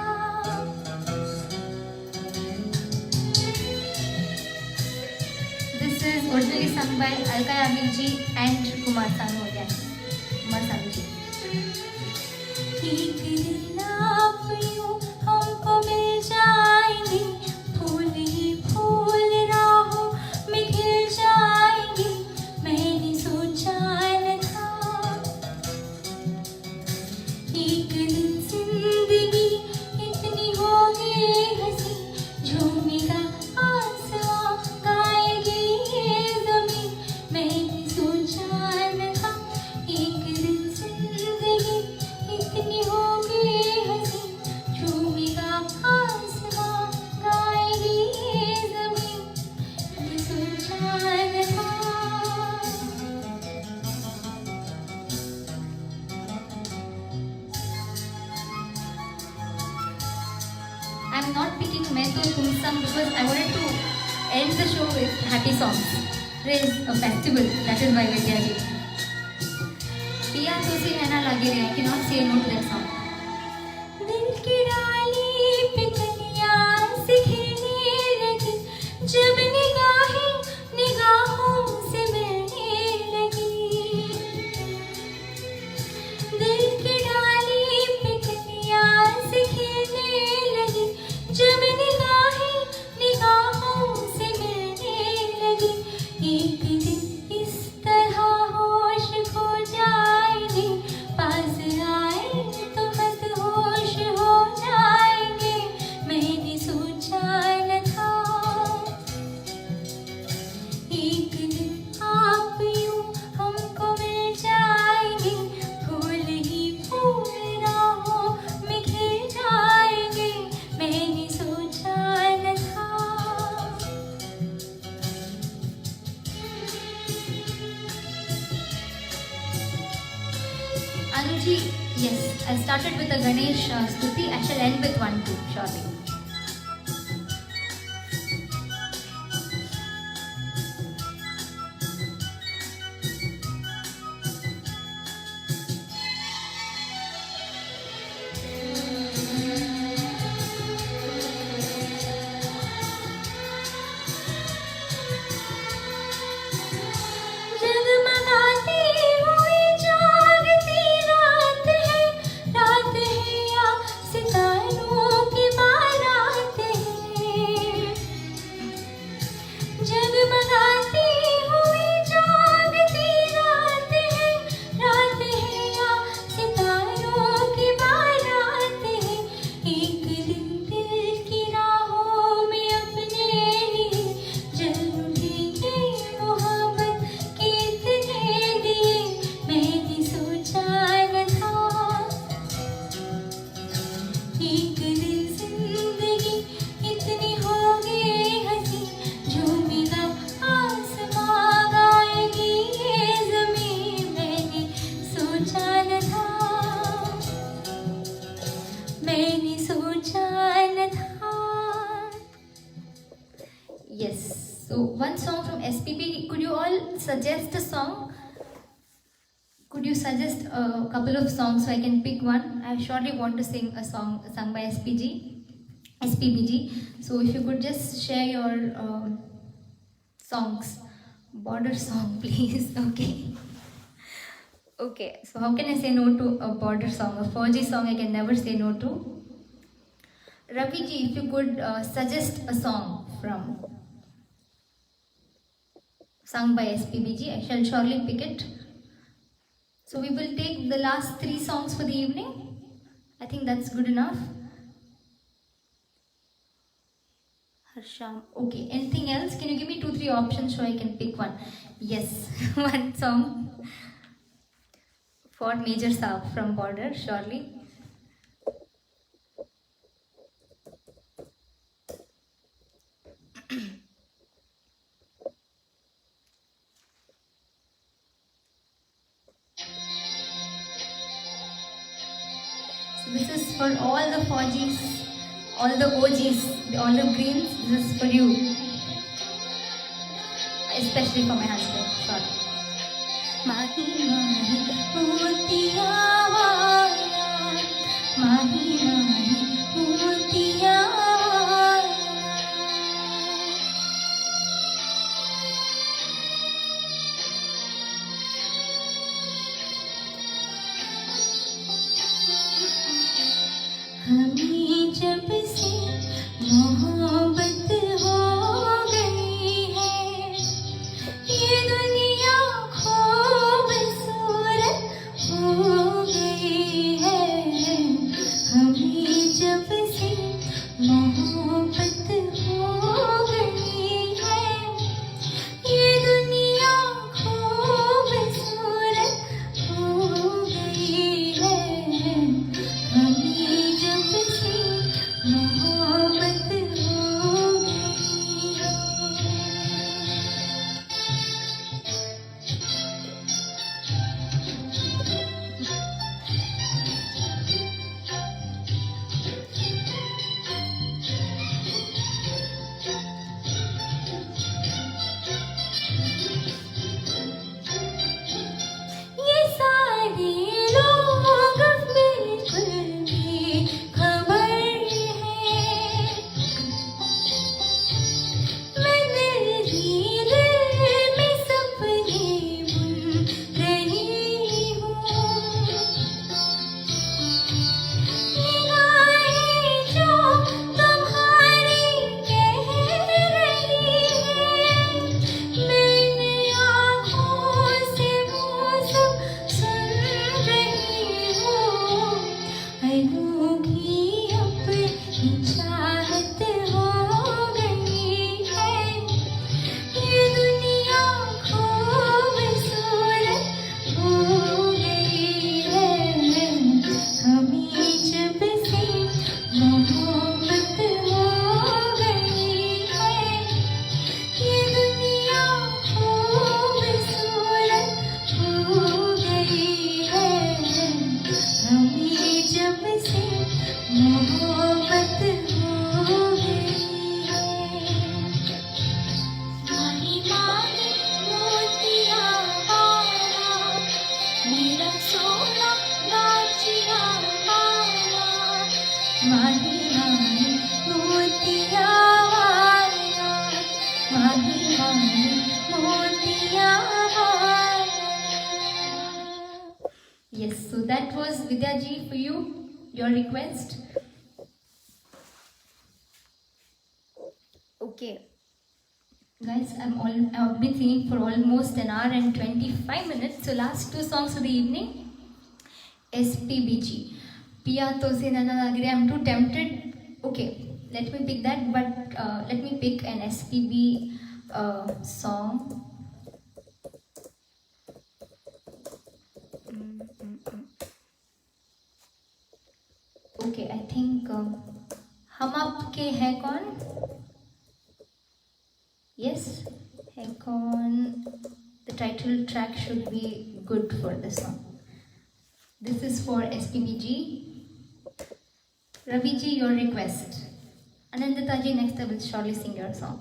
This is originally sung by Alka Yagnik ji and Kumar Sanu again. Kumar Sanu ji. एक दिन आप यूं हमको मिल जाएंगे फूल ही फूल, राहों में खिल जाएंगे, मैंने सोचा न था। एक दिन जिंदगी इतनी होगी हंसी, झूमेगा आसमां, गाएगी ये ज़मीं, मैंने सोचा न था। एक दिन जिंदगी इतनी होगी हंसी, झूमेगा आसमां, गाएगी ये ज़मीं, मैंने सोचा न था। I'm not picking मैं तो तुम संग because I wanted to end the show with happy songs. Today is a festival, that is why we're here. पिया तो से रहना लगे रहे, I cannot say no to that song. दिल की डाली पे कलियां से खिलने लगी, जब निगाहें निगाहों से मिलने लगी। दिल की डाली पे कलियां से खिलने लगी, जब निगाहें निगाहों से मिलने लगी। एक दिन इस तरह होश खो जाएंगे, पास आए तो मदहोश हो जाएंगे, मैंने सोचा न था। एक दिन आप यूं हमको मिल जाएंगे फूल ही फूल, राहों में खिल जाएंगे, मैंने सोचा न था। Anuji, yes, I started with a Ganesh Stuti. I shall end with one too, shortly. जगमगाती हुई जागती रात है या सितारों की बारात So one song from SPB. Could you all suggest a song? Could you suggest a couple of songs so I can pick one? I surely want to sing a song sung by SPBG. So if you could just share your songs. Border song, please. Okay. Okay. So how can I say no to a border song? A Fauji song I can never say no to. Ravi ji, if you could suggest a song from sung by SPBG, I shall surely pick it. So we will take the last 3 songs for the evening. I think that's good enough. Harsham. Okay. Anything else? Can you give me 2-3 options so I can pick one? Yes. One song for Major Saab from Border, surely. So this is for all the Faujis, all the OGs, all the Greens. This is for you. Especially for my husband. Sorry. Mahi mahi motiya wala, mahi mahi motiya wala. हमें जब से मोहब्बत हो गई है, ये दुनिया खूबसूरत हो गई है। हमें जब से मोहब्बत हो गई है, ये दुनिया खूबसूरत हो गई है। हमें जब से मोहब्बत हो गई है। ये सारे लोग बिल्कुल भी खबर है, मैं दिल ही दिल में सपने बुन रही हूँ। निगाहें जो तुम्हारी कह रही है, मैंने आँखों से वो सब सुन रही हूँ। अनोखी अपनी चाहत हो गई है, ये दुनिया खूबसूरत हो गई है। हमें जब से मोहब्बत हो गई है, ये दुनिया खूबसूरत हो गई है। हमें जब से मोहब्बत हो गई है। माही माही मोतिया वाला, मेरा सोना नाचिया वाला। माही माही मोतिया वाला, माही माही मोतिया वाला. Yes, so that was Vidya ji for you, your request. Okay. Guys, I've been singing for almost an hour and 25 minutes. So last 2 songs for the evening. SPBG. Piya to se nana lag raha. I'm too tempted. Okay, let me pick that. But let me pick an SPB song. Okay, I think हम आपके हैं कौन? Yes, है कौन? The title track should be good for this song. This is for SPBG. Ravi ji, your request. Anandita ji, next I will surely sing your song.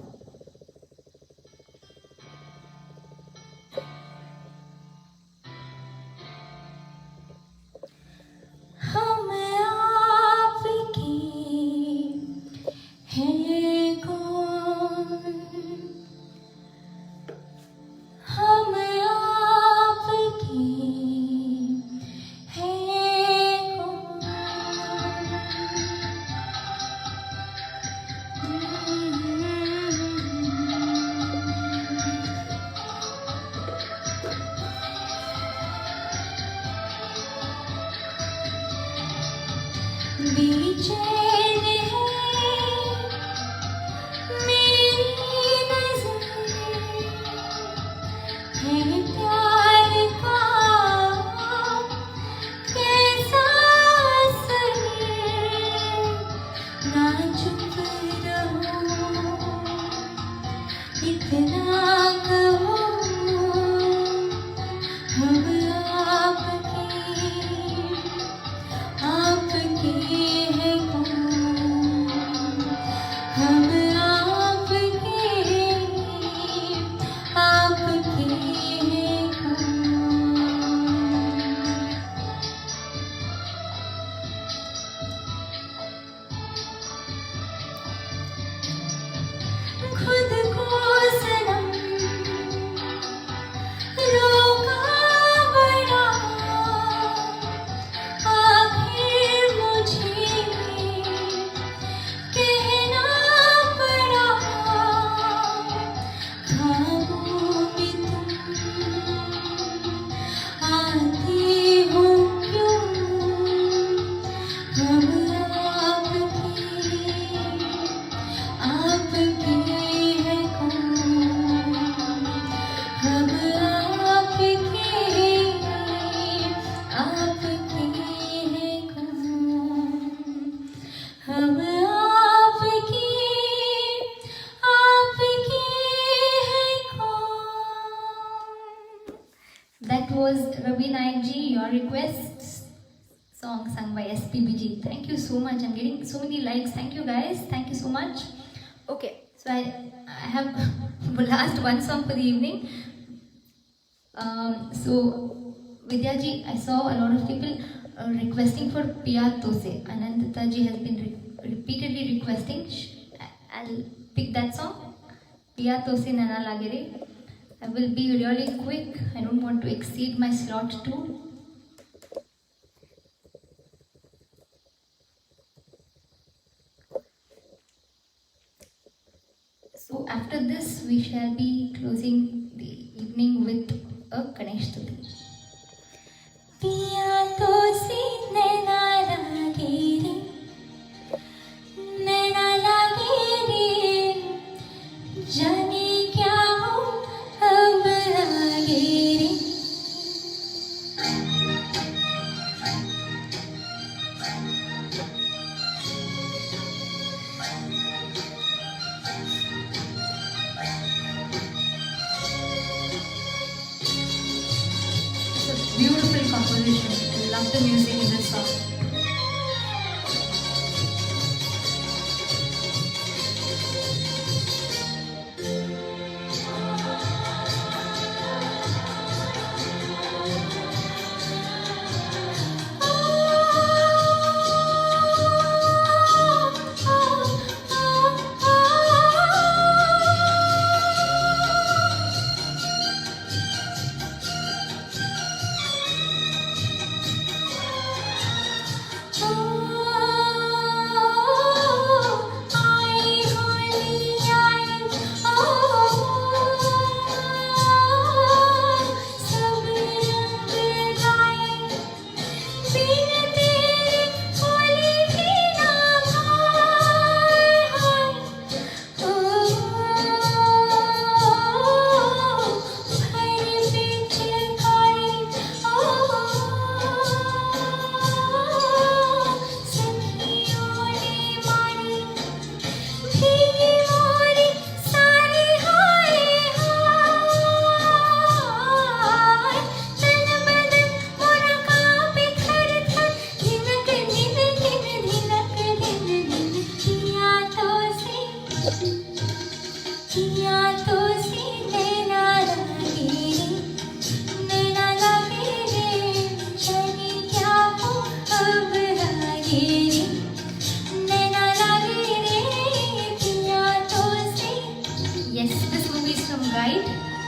बेचैन है मेरी नज़र है प्यार का कैसा असर ना चुप रहो इतना कहो हम आपके हैं कौन हम आपके हैं कौन खुद को सनम रोका बड़ा आखिर मुझे कहना पड़ा ख्वाबों में तुम आते हो क्यों हम आपके हैं कौन हम आपके हैं कौन हम आपके हैं कौन. That was Ravi Naik ji, your request song sung by SPB ji. Thank you so much. I'm getting so many likes. Thank you guys. Thank you so much. Okay, so I have last one song for the evening. So Vidya ji, I saw a lot of people requesting for Piya Tose. Anandita ji has been repeatedly requesting. I'll pick that song. Piya Tose Nana Lagere. I will be really quick. I don't want to exceed my slot too. So after this, we shall be closing the evening with a Ganesh Stuti. पिया तो सी नैना लागे रे नैना लागे रे जाने क्या हो अब आगे रे It's a beautiful composition. I love the music in this song.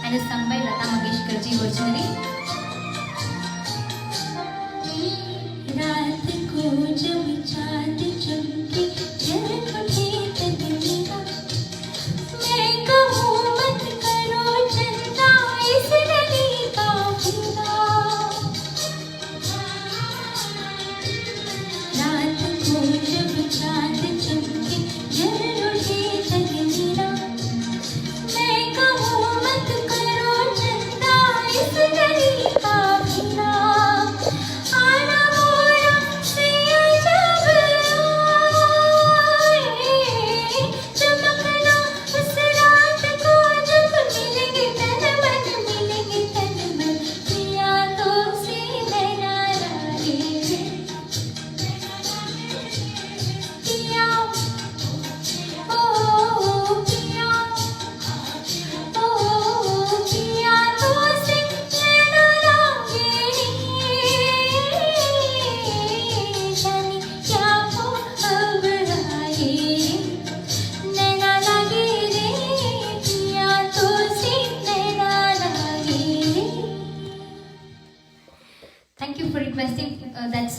and is sung by Lata Mangeshkar ji originally. रात को जब चांद चमके जल उठे तन्हाइयाँ, मैं कहूँ मत करो चंदा इस नदी का फिदा। रात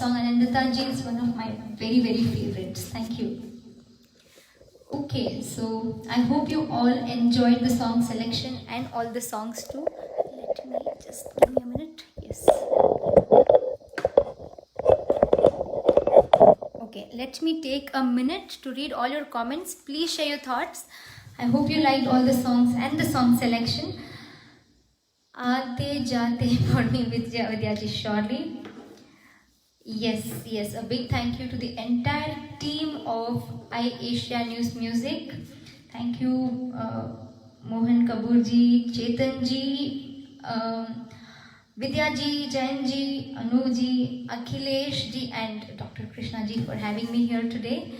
song Anandita ji is one of my very, very favorites. Thank you. Okay, so I hope you all enjoyed the song selection and all the songs too. Let me just give me a minute. Yes. Okay, let me take a minute to read all your comments. Please share your thoughts. I hope you liked all the songs and the song selection. Aate Jate for me Vidyaji, surely. Yes, a big thank you to the entire team of iAsia News Music. Thank you, Mohan Kapoor ji, Chetan ji, Vidya ji, Jain ji, Anu ji, Akhilesh ji, and Dr. Krishna ji for having me here today.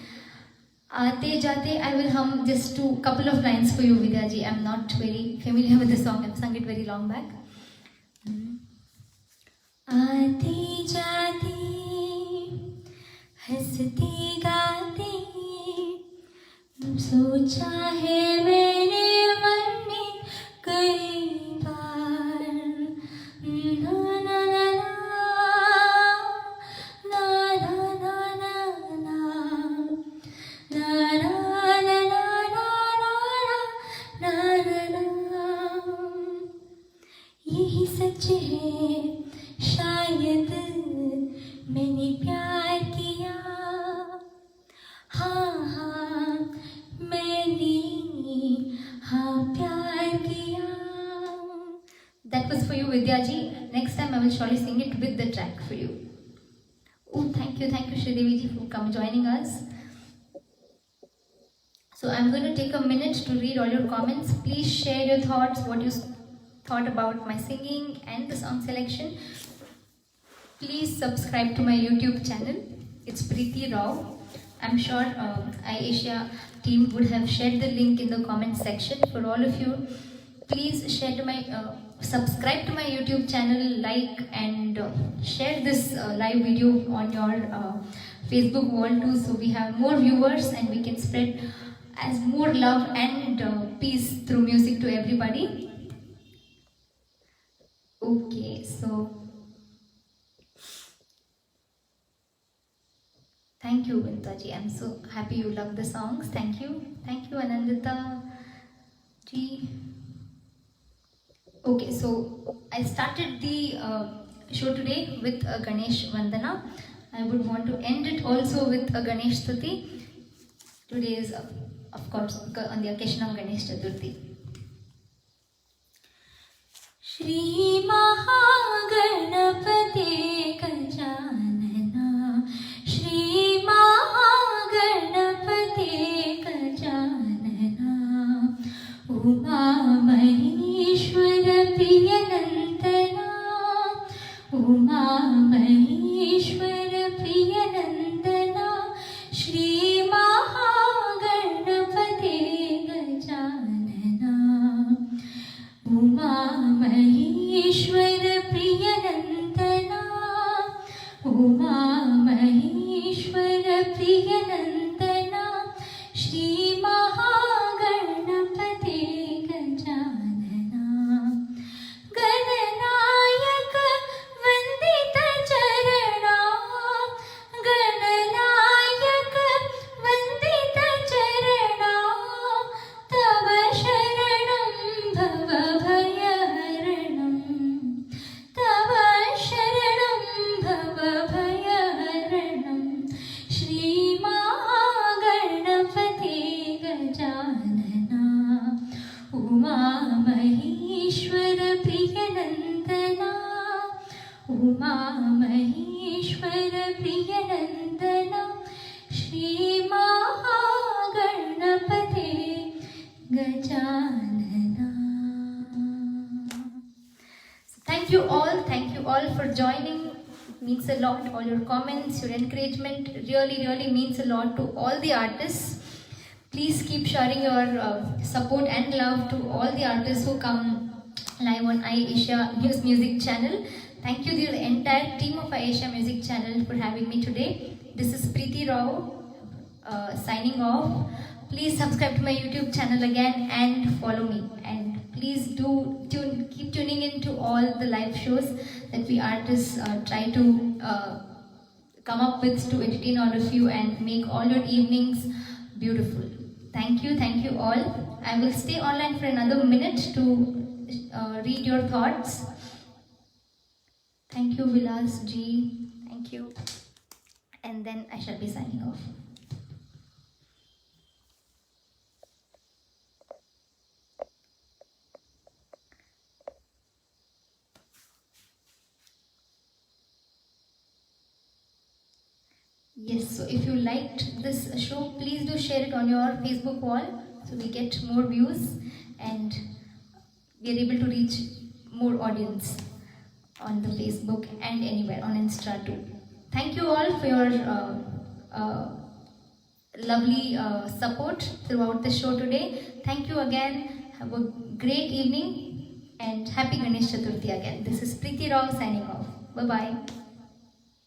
Aate Jate, I will hum just couple of lines for you, Vidya ji. I'm not very familiar with the song. I've sung it very long back. आते जाते हंसते गाते सोचा है मैंने मन में कई बार ना ना ना ना ना ना ना ना ना यही सच है शायद मैंने प्यार किया हाँ मैंने प्यार किया. That was for you, Vidya ji. Next time I will surely sing it with the track for you. Oh, thank you Sridevi ji for joining us. So I'm going to take a minute to read all your comments. Please share your thoughts, what you thought about my singing and the song selection. Please subscribe to my YouTube channel. It's Preeti Rao. I'm sure iAsia team would have shared the link in the comment section for all of you. Please subscribe to my YouTube channel, like and share this live video on your Facebook wall too, so we have more viewers and we can spread as more love and peace through music to everybody. Okay, so thank you, Vintaji. I'm so happy you love the songs. Thank you, Anandita ji. Okay, so I started the show today with a Ganesh Vandana. I would want to end it also with a Ganesh Stuti. Today is, of course, on the occasion of Ganesh Chaturthi. Shri Mahaganapate Gajanana, Shri Mahaganapate Gajanana, Uma Maheshwara Priyanandana, Uma Maheshwara Priyanandana, Shri Mahaganapate Gajanana, Uma Maheshwara Priyanandana, Uma Maheshwara Priyanandana, Shri Mahaganapate Gajanana, Gananayak Vandita Charana, Gananayak Vandita Charana, Tava Sharanam Bhava Bhayaharanam, Tava Sharanam Bhava Bhayaharanam, Shri Mahaganapate Gajanana, Uma Maheshwara Priyanandana, Uma Maheshwara Priyanandana, Shri Mahaganapate Gajanana. So thank you all for joining. It means a lot. All your comments, your encouragement really means a lot to all the artists. Please keep sharing your support and love to all the artists who come live on iAsia News Music channel. Thank you to the entire team of iAsia Music channel for having me today. This is Preeti Rao signing off. Please subscribe to my YouTube channel again and follow me. And please keep tuning in to all the live shows that we artists try to come up with to entertain all of you and make all your evenings beautiful. Thank you all. I will stay online for another minute to read your thoughts. Thank you, Vilas Ji. Thank you. And then I shall be signing off. Yes, so if you liked this show, please do share it on your Facebook wall so we get more views and we are able to reach more audience on the Facebook and anywhere on Insta too. Thank you all for your lovely support throughout the show today. Thank you again. Have a great evening and happy Ganesh Chaturthi again. This is Preeti Rao signing off. Bye-bye.